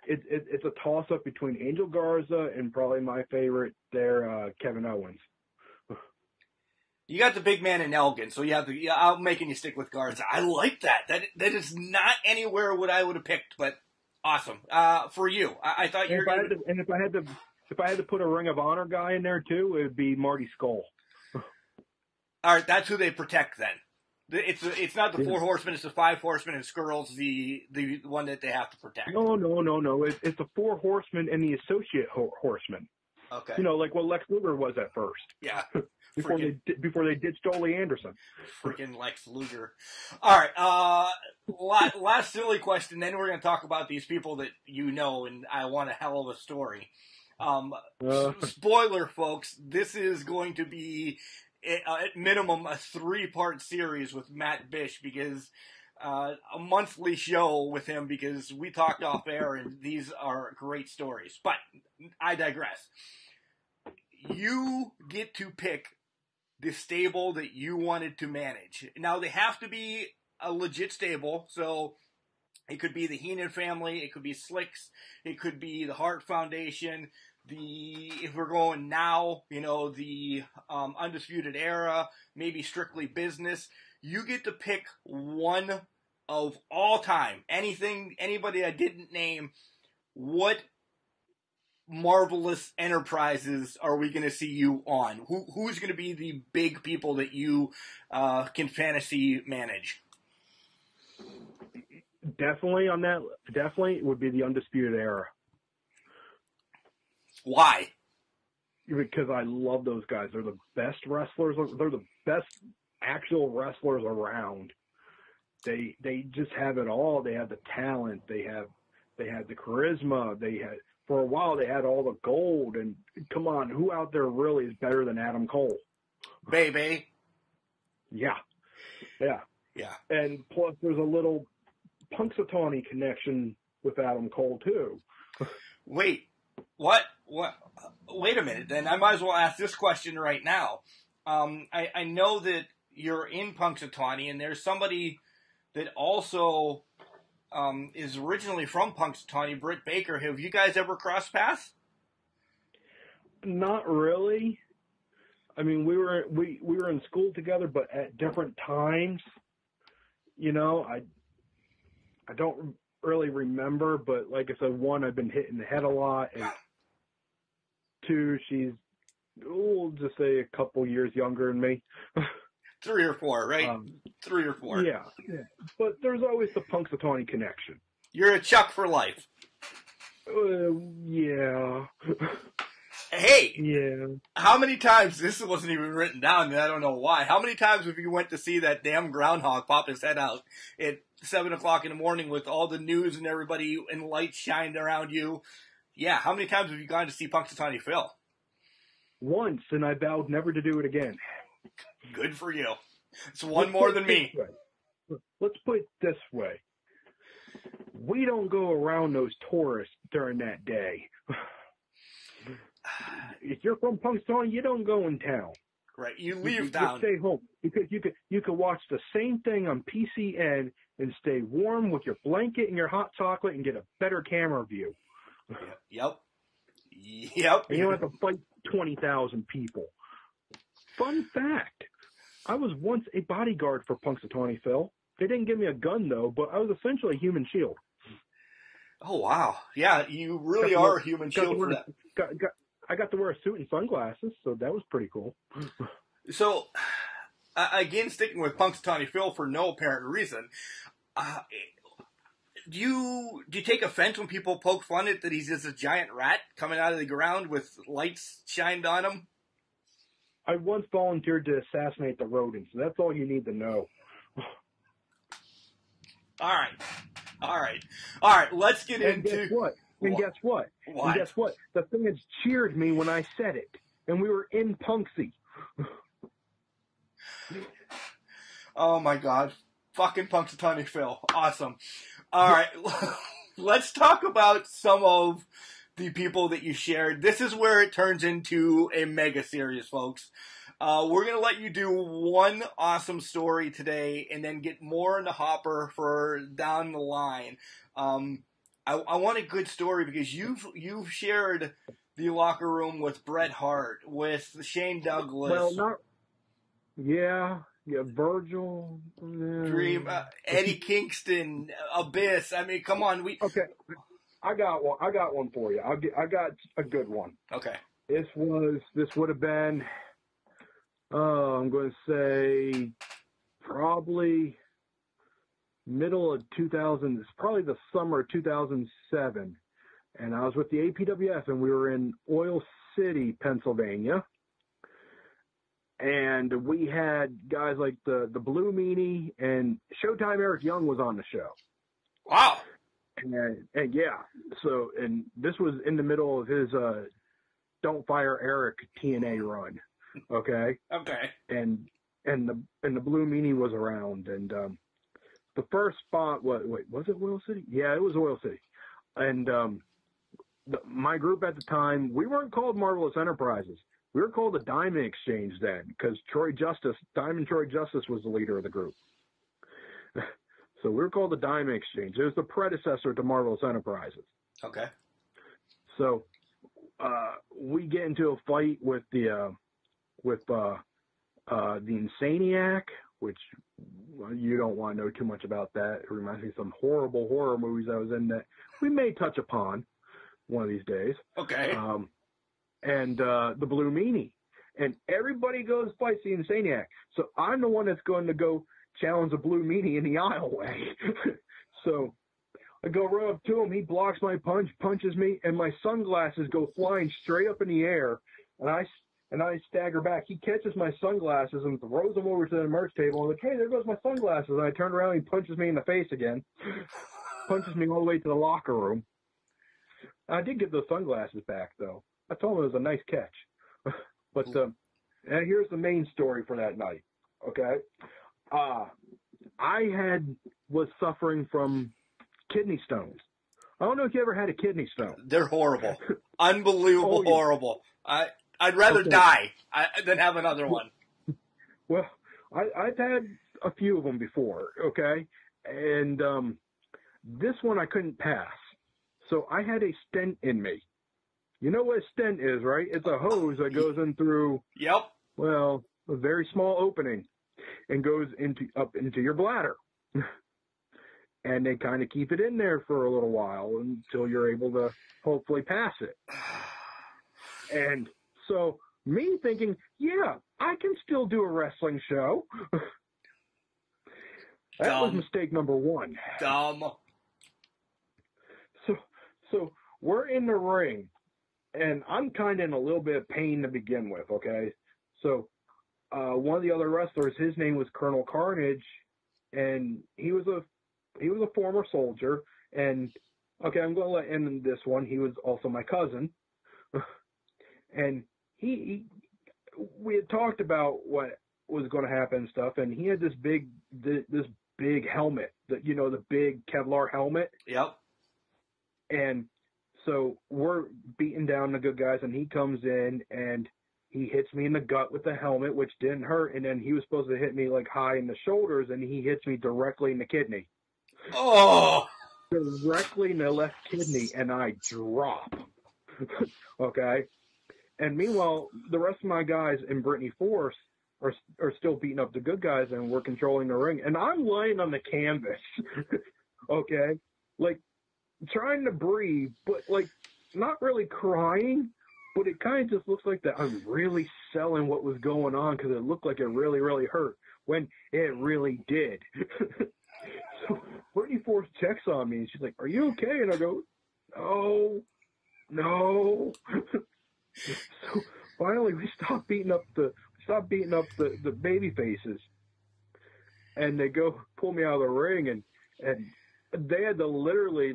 it's a toss up between Angel Garza and probably my favorite there, Kevin Owens.
You got the big man in Elgin, so you have to. I'm making you stick with Garza. I like that. That is not anywhere what I would have picked, but awesome for you. I thought you were going to.
And if I had to put a Ring of Honor guy in there too, it would be Marty Scurll.
All right, that's who they protect then. It's not the Four Horsemen; it's the Five Horsemen, and Skrull's the one that they have to protect.
No. It's the Four Horsemen and the Associate Horsemen.
Okay.
You know, like what Lex Luger was at first.
Yeah.
before they ditched Ole Anderson.
Freaking Lex Luger. All right. Last silly question. Then we're going to talk about these people that you know, and I want a hell of a story. Spoiler, folks. This is going to be at minimum a 3-part series with Matt Bish because a monthly show with him because we talked off air and these are great stories. But I digress. you get to pick the stable that you wanted to manage. Now, they have to be a legit stable, so it could be the Heenan family, it could be Slicks, it could be the Hart Foundation, if we're going now, the Undisputed Era, maybe Strictly Business. You get to pick one of all time. Anybody I didn't name, what Marvelous Enterprises are we going to see you on? Who's going to be the big people that you can fantasy manage?
Definitely on that. Definitely would be the Undisputed Era.
Why?
Because I love those guys. They're the best wrestlers. They're the best actual wrestlers around. They just have it all. They have the talent. They had the charisma. For a while they had all the gold. And come on, who out there really is better than Adam Cole?
Baby.
Yeah. And plus, there's a little Punxsutawney connection with Adam Cole too.
Wait, what? Wait a minute. Then I might as well ask this question right now. I know that you're in Punxsutawney, and there's somebody that also is originally from Punxsutawney, Britt Baker. Have you guys ever crossed paths?
Not really. I mean, we were in school together, but at different times. I don't really remember, but like I said, one, I've been hit in the head a lot, and two, she's, we'll just say a couple years younger than me.
3 or 4, right? 3 or 4.
Yeah. But there's always the Punxsutawney connection.
You're a Chuck for life.
Yeah.
Hey.
Yeah.
How many times, this wasn't even written down, and I don't know why, how many times have you went to see that damn groundhog pop his head out at 7 o'clock in the morning with all the news and everybody and lights shined around you? Yeah, how many times have you gone to see Punxsutawney Phil?
Once, and I vowed never to do it again.
Good for you. It's one more than me.
Let's put it this way. We don't go around those tourists during that day. If you're from Punxsutawney, you don't go in town.
Right, you leave town.
You stay home because you could watch the same thing on PCN and stay warm with your blanket and your hot chocolate and get a better camera view.
Yep.
And you don't have to fight 20,000 people. Fun fact: I was once a bodyguard for Punxsutawney Phil. They didn't give me a gun though, but I was essentially a human shield.
Oh wow! Yeah, you really are a human shield for that.
I got to wear a suit and sunglasses, so that was pretty cool.
So, again, sticking with Punxsutawney Phil for no apparent reason, do you take offense when people poke fun at that he's just a giant rat coming out of the ground with lights shined on him?
I once volunteered to assassinate the rodents, so that's all you need to know.
All right. Let's get into.
Guess what? Guess what?
What?
And guess what? The thing has cheered me when I said it, and we were in Punxsy.
Oh my God! Fucking Punxsutawney Phil, awesome. All right, let's talk about some of the people that you shared. This is where it turns into a mega series, folks. We're going to let you do one awesome story today and then get more in the hopper for down the line. I want a good story because you've shared the locker room with Bret Hart, with Shane Douglas.
Well, Yeah, Virgil.
Dream, Eddie Kingston, Abyss. I mean, come on.
Okay, I got one for you. I got a good one.
Okay.
This would have been, I'm going to say, probably middle of 2000. It's probably the summer of 2007, and I was with the APWF, and we were in Oil City, Pennsylvania. And we had guys like the Blue Meanie and Showtime Eric Young was on the show.
Wow.
And yeah, so, and this was in the middle of his Don't Fire Eric TNA run. Okay.
Okay.
And the Blue Meanie was around, and the first spot was it Oil City? Yeah, it was Oil City. And my group at the time, we weren't called Marvelous Enterprises. We were called the Diamond Exchange then because Diamond Troy Justice was the leader of the group. So we were called the Diamond Exchange. It was the predecessor to Marvelous Enterprises.
Okay.
So we get into a fight with the Insaniac, which you don't want to know too much about that. It reminds me of some horrible horror movies I was in that we may touch upon one of these days.
Okay.
And the Blue Meanie. And everybody goes fights the Insaniac. So I'm the one that's going to go challenge the Blue Meanie in the aisleway. So I go right up to him. He blocks my punch, punches me, and my sunglasses go flying straight up in the air. And I stagger back. He catches my sunglasses and throws them over to the merch table. I'm like, hey, there goes my sunglasses. And I turn around and he punches me in the face again. Punches me all the way to the locker room. I did get those sunglasses back, though. I told him it was a nice catch. But and here's the main story for that night, okay? I was suffering from kidney stones. I don't know if you ever had a kidney stone.
They're horrible. Unbelievable horrible. I'd rather die than have another one.
Well, I've had a few of them before, okay? And this one I couldn't pass. So I had a stent in me. You know what a stent is, right? It's a hose that goes in through, well, a very small opening and goes up into your bladder. And they kind of keep it in there for a little while until you're able to hopefully pass it. And so me thinking, yeah, I can still do a wrestling show. That was mistake number one.
Dumb.
So we're in the ring, and I'm kind of in a little bit of pain to begin with, okay? So one of the other wrestlers, his name was Colonel Carnage, and he was a former soldier. And, okay, I'm going to let him in this one. He was also my cousin. And we had talked about what was going to happen and stuff, and he had this big helmet, the big Kevlar helmet.
Yep.
And so we're beating down the good guys, and he comes in and he hits me in the gut with the helmet, which didn't hurt. And then he was supposed to hit me like high in the shoulders, and he hits me directly in the kidney.
Oh!
Directly in the left kidney, and I drop. Okay? And meanwhile, the rest of my guys in Brittany Force are still beating up the good guys, and we're controlling the ring. And I'm lying on the canvas, okay? Like, trying to breathe, but, like, not really crying, but it kind of just looks like that I'm really selling what was going on because it looked like it really, really hurt when it really did. So Brittany Force checks on me, and she's like, are you okay? And I go, no. So finally, we stopped beating up the baby faces, and they go pull me out of the ring, and they had to literally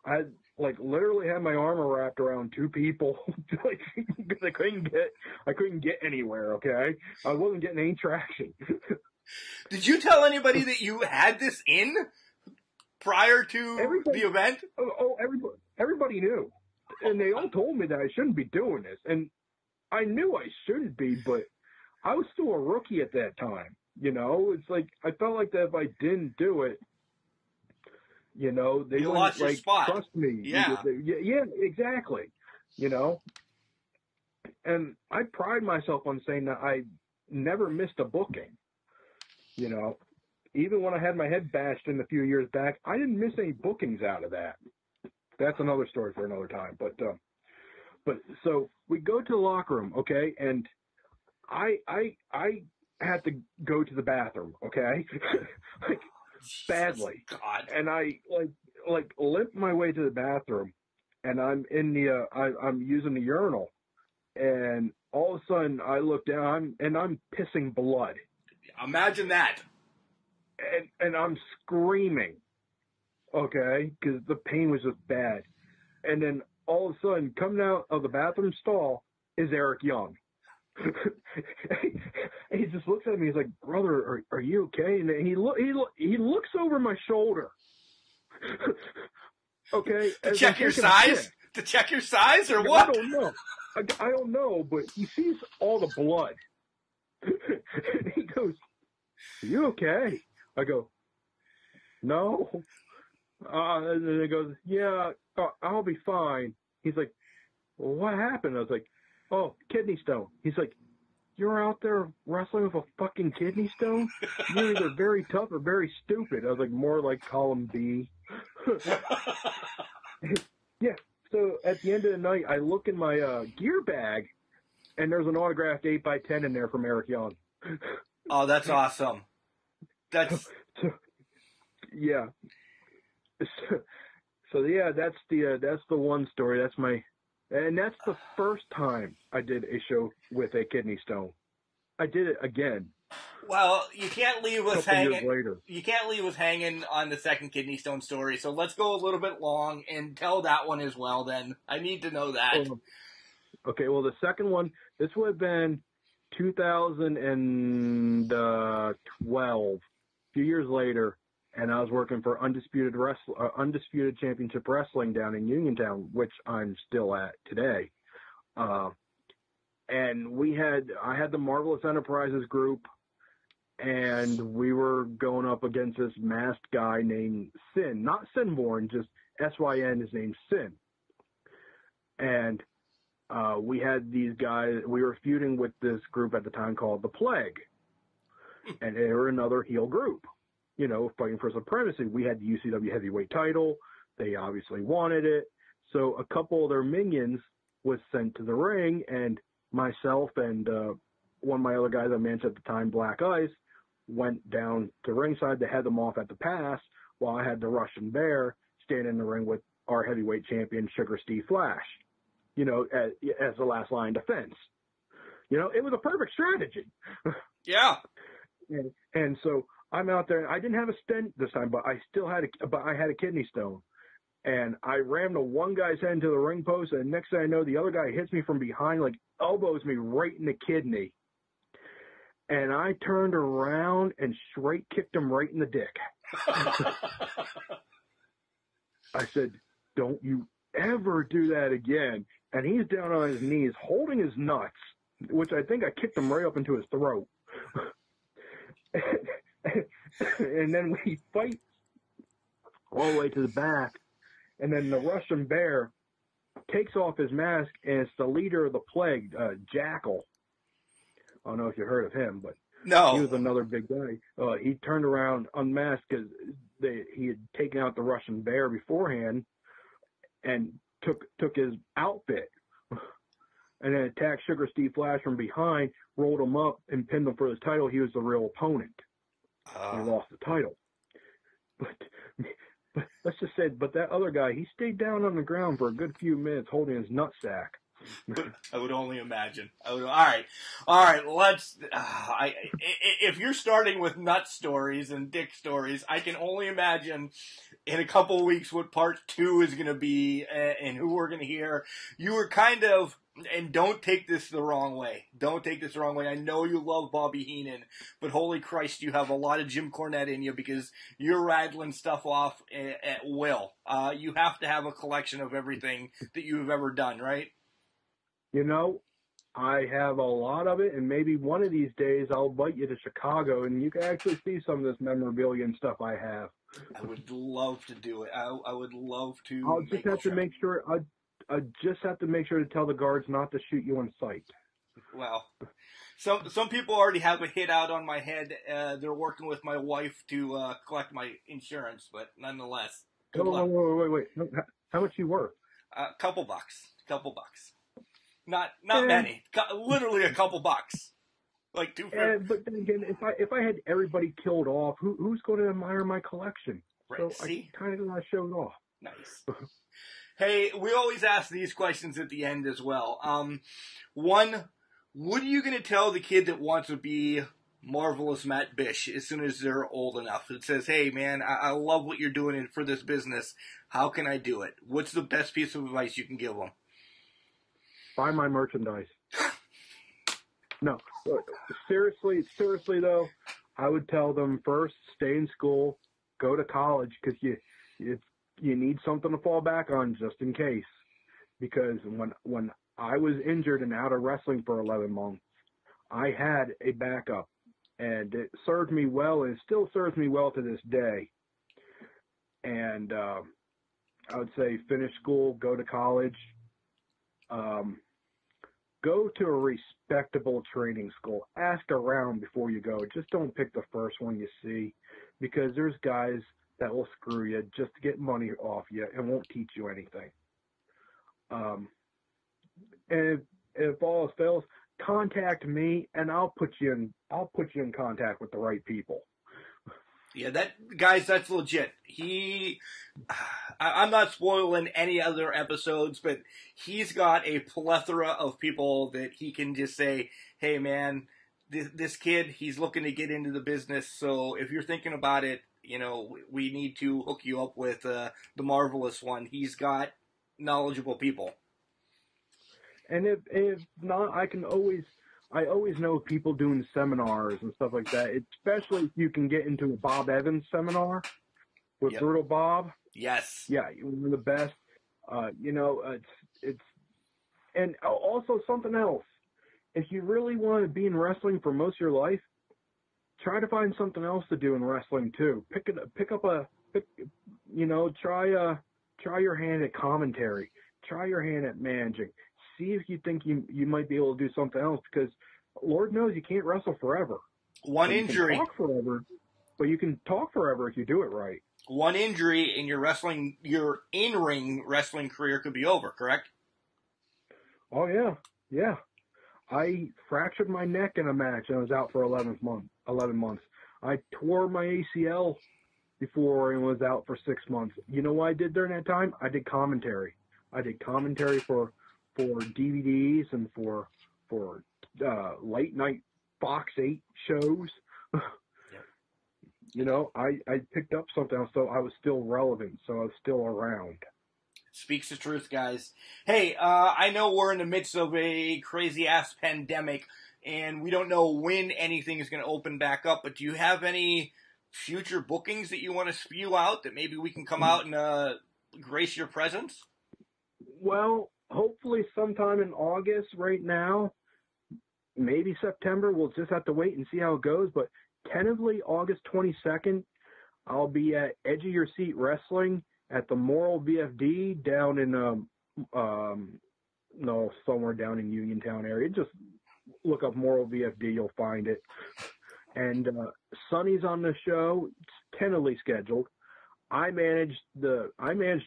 I literally had my arm wrapped around two people because I couldn't get anywhere. Okay, I wasn't getting any traction.
Did you tell anybody that you had this in prior to the event?
Oh, everybody knew. And they all told me that I shouldn't be doing this. And I knew I shouldn't be, but I was still a rookie at that time. It's like I felt like that if I didn't do it, they wouldn't trust me.
Yeah.
Yeah, exactly. And I pride myself on saying that I never missed a booking. Even when I had my head bashed in a few years back, I didn't miss any bookings out of that. That's another story for another time. But so we go to the locker room, okay, and I had to go to the bathroom, okay, badly.
God.
And I like limp my way to the bathroom, and I'm in the I'm using the urinal, and all of a sudden I look down and I'm pissing blood.
Imagine that.
And I'm screaming, okay, because the pain was just bad. And then all of a sudden, coming out of the bathroom stall is Eric Young. And he just looks at me. He's like, "Brother, are you okay?" And he looks over my shoulder. Okay.
To check your size? To check your size or what?
I don't know. I don't know, but he sees all the blood. And he goes, "Are you okay?" I go, "No." And then he goes, "Yeah, I'll be fine." He's like, "Well, what happened?" I was like, "Oh, kidney stone." He's like, "You're out there wrestling with a fucking kidney stone? You're either very tough or very stupid." I was like, more like column B. Yeah. So at the end of the night, I look in my gear bag, and there's an autographed 8x10 in there from Eric Young.
Oh, that's awesome. That's
yeah. So yeah, that's the one story. That's the first time I did a show with a kidney stone. I did it again.
Well, you can't leave us hanging.
Years later.
You can't leave us hanging on the second kidney stone story. So let's go a little bit long and tell that one as well. Then I need to know that.
Okay. Well, the second one, this would have been 2012, a few years later, and I was working for Undisputed Championship Wrestling down in Uniontown, which I'm still at today. And I had the Marvelous Enterprises group, and we were going up against this masked guy named Sin. Not Sinborn, just S-Y-N, his name's Sin. And we had these guys, we were feuding with this group at the time called The Plague. And they were another heel group, fighting for supremacy. We had the UCW heavyweight title. They obviously wanted it. So a couple of their minions was sent to the ring, and myself and one of my other guys I managed at the time, Black Ice, went down to ringside to head them off at the pass, while I had the Russian Bear stand in the ring with our heavyweight champion, Sugar Steve Flash, as the last line defense. It was a perfect strategy.
Yeah.
And so I'm out there. I didn't have a stent this time, but I had a kidney stone. And I rammed the one guy's head into the ring post, and next thing I know, the other guy hits me from behind, elbows me right in the kidney. And I turned around and straight kicked him right in the dick. I said, "Don't you ever do that again." And he's down on his knees holding his nuts, which I think I kicked him right up into his throat. And then we fight all the way to the back. And then the Russian Bear takes off his mask, and it's the leader of the Plague, Jackal. I don't know if you heard of him, but
no.
He was another big guy. He turned around unmasked because he had taken out the Russian Bear beforehand and took his outfit. And then attacked Sugar Steve Flash from behind, rolled him up, and pinned him for his title. He was the real opponent. He lost the title. But let's just say, that other guy, he stayed down on the ground for a good few minutes holding his nutsack.
I would only imagine. All right. Let's. If you're starting with nut stories and dick stories, I can only imagine in a couple of weeks what part 2 is going to be and who we're going to hear. You were kind of, and don't take this the wrong way. I know you love Bobby Heenan, but holy Christ, you have a lot of Jim Cornette in you because you're rattling stuff off at will. You have to have a collection of everything that you've ever done, right?
I have a lot of it, and maybe one of these days I'll invite you to Chicago, and you can actually see some of this memorabilia and stuff I have.
I would love to do it. I would love to.
I'll just have to make sure. I just have to make sure to tell the guards not to shoot you on sight.
Well, some people already have a hit out on my head. They're working with my wife to collect my insurance, but nonetheless.
Wait. How much you worth?
Couple bucks. Not many. Literally a couple bucks. Like $250.
But then again, if I had everybody killed off, who's going to admire my collection?
Right.
So
See?
I kind of got to show it off.
Nice. Hey, we always ask these questions at the end as well. One, what are you going to tell the kid that wants to be Marvelous Matt Bish as soon as they're old enough? It says, "Hey, man, I love what you're doing for this business. How can I do it?" What's the best piece of advice you can give them?
Buy my merchandise. No, seriously though, I would tell them first, stay in school, go to college, because you need something to fall back on just in case. Because when I was injured and out of wrestling for 11 months, I had a backup, and it served me well, and it still serves me well to this day. And I would say finish school, go to college, go to a respectable training school. Ask around before you go. Just don't pick the first one you see, because there's guys that will screw you just to get money off you and won't teach you anything. And if all else fails, contact me and I'll put you in contact with the right people.
Yeah, that's legit. I'm not spoiling any other episodes, but he's got a plethora of people that he can just say, hey man, this kid, he's looking to get into the business, so if you're thinking about it, we need to hook you up with the Marvelous one. He's got knowledgeable people.
And if not, I always know people doing seminars and stuff like that, especially if you can get into a Bob Evans seminar with Brutal Bob.
Yes.
Yeah, one of the best. It's and also something else. If you really want to be in wrestling for most of your life, try to find something else to do in wrestling too. Try your hand at commentary. Try your hand at managing. See if you think you might be able to do something else, because Lord knows you can't wrestle forever.
One injury.
You can talk forever, but you can talk forever if you do it right.
One injury in your in-ring wrestling career could be over, correct?
Oh yeah. I fractured my neck in a match and I was out for 11 months. I tore my ACL before and was out for 6 months. You know what I did during that time? I did commentary. I did commentary for DVDs and for late night Fox 8 shows. I picked up something else, so I was still relevant, so I was still around.
Speaks the truth, guys. Hey, I know we're in the midst of a crazy-ass pandemic, and we don't know when anything is going to open back up, but do you have any future bookings that you want to spew out that maybe we can come out and grace your presence? Well,
hopefully sometime in August right now, maybe September. We'll just have to wait and see how it goes, but tentatively August 22nd, I'll be at Edge of Your Seat Wrestling at the Moral VFD down in somewhere down in Uniontown area. Just look up Moral VFD, you'll find it. And Sonny's on the show. It's tentatively scheduled. I managed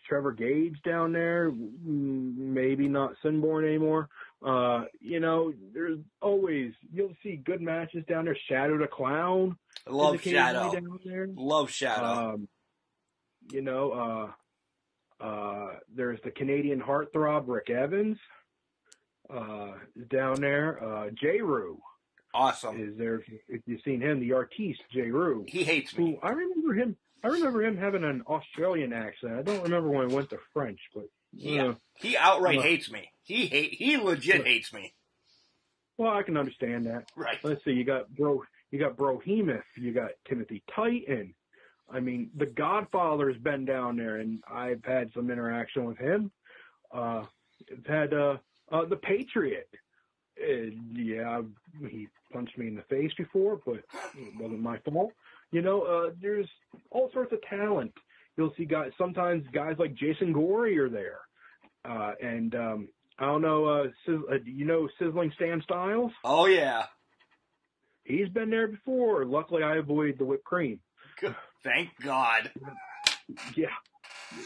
Trevor Gage down there. Maybe not Sinborn anymore. There's always, you'll see good matches down there. Shadow the Clown.
I love Shadow. Love Shadow.
There's the Canadian heartthrob Rick Evans down there. J. Rue.
Awesome.
Is there, if you've seen him, the artiste J. Rue.
He hates me.
I remember him having an Australian accent. I don't remember when he went to French, but
he outright hates me. He legit hates me.
Well, I can understand that.
Right.
Let's see. You got Brohemoth. You got Timothy Titan. I mean, the Godfather's been down there, and I've had some interaction with him. I've had the Patriot. He punched me in the face before, but it wasn't my fault. There's all sorts of talent. You'll see sometimes guys like Jason Gorey are there. And I don't know, Sizzling Stan Styles?
Oh, yeah.
He's been there before. Luckily, I avoided the whipped cream.
Thank God.
Yeah.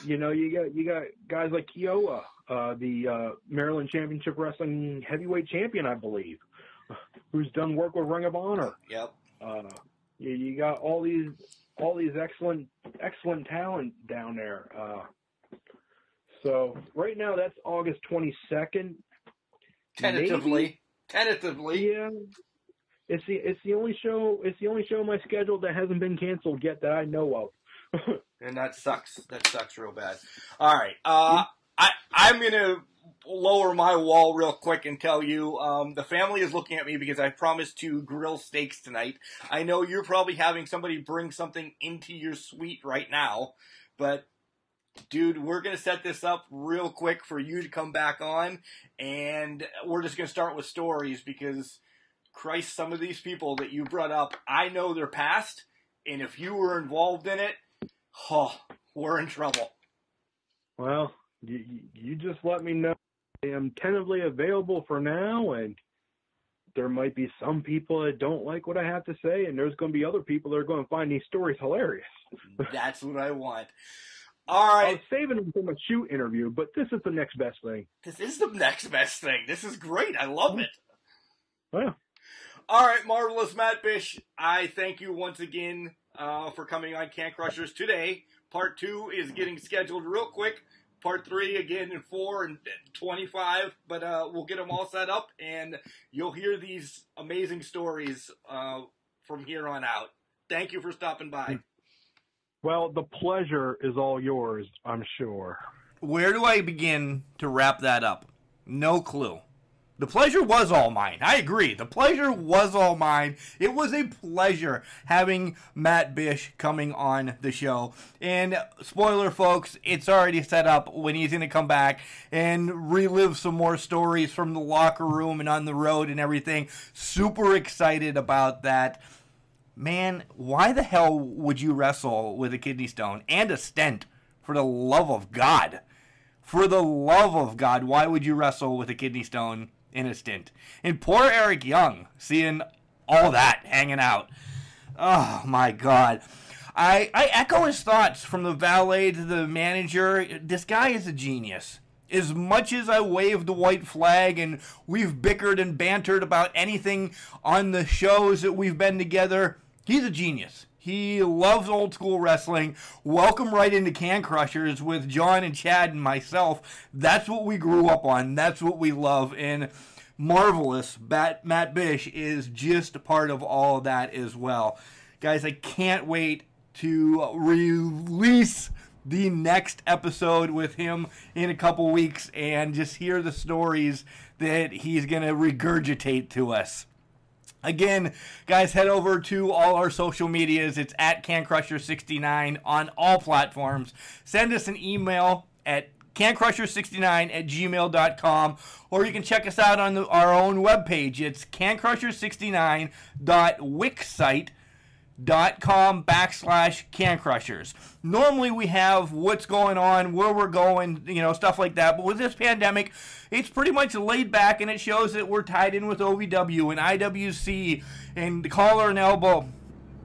You got guys like Kiowa, the Maryland Championship Wrestling heavyweight champion, I believe, who's done work with Ring of Honor.
Yep.
You got all these excellent talent down there. So right now that's August 22nd.
Tentatively.
Yeah. It's the only show in my schedule that hasn't been canceled yet that I know of.
And that sucks. That sucks real bad. All right. I'm going to lower my wall real quick and tell you the family is looking at me because I promised to grill steaks tonight. I know you're probably having somebody bring something into your suite right now, but dude, we're going to set this up real quick for you to come back on, and we're just going to start with stories because, Christ, some of these people that you brought up, I know their past, and if you were involved in it, we're in trouble.
Well, you just let me know. I am tentatively available for now, and there might be some people that don't like what I have to say, and there's going to be other people that are going to find these stories hilarious.
That's what I want. All right.
I was saving them from a shoot interview, but this is the next best thing.
This is the next best thing. This is great. I love it.
Well.
All right, Marvelous Matt Bish, I thank you once again for coming on Can Crushers today. Part 2 is getting scheduled real quick. Part 3 again in 4 and 25, but we'll get them all set up, and you'll hear these amazing stories from here on out. Thank you for stopping by.
Well, the pleasure is all yours, I'm sure.
Where do I begin to wrap that up? No clue. The pleasure was all mine. I agree. The pleasure was all mine. It was a pleasure having Matt Bish coming on the show. And spoiler, folks, it's already set up when he's going to come back and relive some more stories from the locker room and on the road and everything. Super excited about that. Man, why the hell would you wrestle with a kidney stone and a stent? For the love of God. For the love of God, why would you wrestle with a kidney stone in a stint? And poor Eric Young, seeing all that hanging out. Oh, my God. I echo his thoughts from the valet to the manager. This guy is a genius. As much as I wave the white flag and we've bickered and bantered about anything on the shows that we've been together, he's a genius. He loves old school wrestling. Welcome right into Can Crushers with John and Chad and myself. That's what we grew up on. That's what we love. And Marvelous Matt Bish is just a part of all of that as well. Guys, I can't wait to release the next episode with him in a couple weeks and just hear the stories that he's going to regurgitate to us. Again, guys, head over to all our social medias. It's at CanCrusher69 on all platforms. Send us an email at cancrusher69@gmail.com, or you can check us out on our own webpage. It's cancrusher69.wixsite.com/cancrushers. Normally we have what's going on, where we're going, stuff like that. But with this pandemic, it's pretty much laid back, and it shows that we're tied in with OVW and IWC and the Collar and Elbow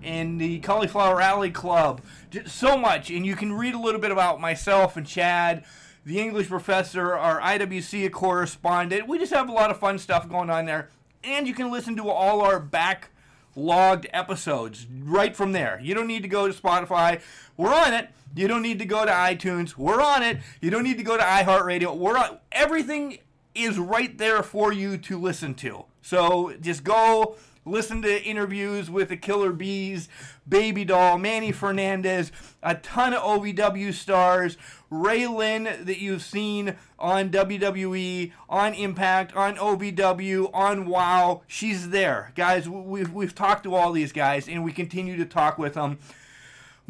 and the Cauliflower Alley Club. Just so much. And you can read a little bit about myself and Chad, the English professor, our IWC correspondent. We just have a lot of fun stuff going on there. And you can listen to all our backlogged episodes right from there. You don't need to go to Spotify. We're on it. You don't need to go to iTunes. We're on it. You don't need to go to iHeartRadio. We're on. Everything is right there for you to listen to. So just go listen to interviews with the Killer Bees, Baby Doll, Manny Fernandez, a ton of OVW stars, Ray Lynn that you've seen on WWE, on Impact, on OVW, on WOW. She's there. Guys, we've talked to all these guys, and we continue to talk with them.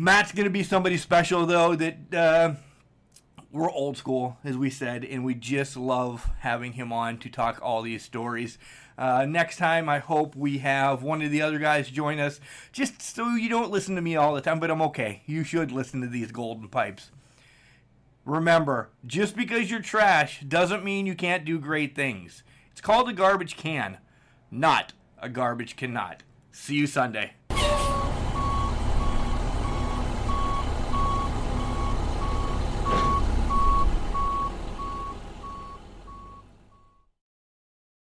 Matt's going to be somebody special, though, that we're old school, as we said, and we just love having him on to talk all these stories. Next time, I hope we have one of the other guys join us, just so you don't listen to me all the time, but I'm okay. You should listen to these golden pipes. Remember, just because you're trash doesn't mean you can't do great things. It's called a garbage can, not a garbage cannot. See you Sunday.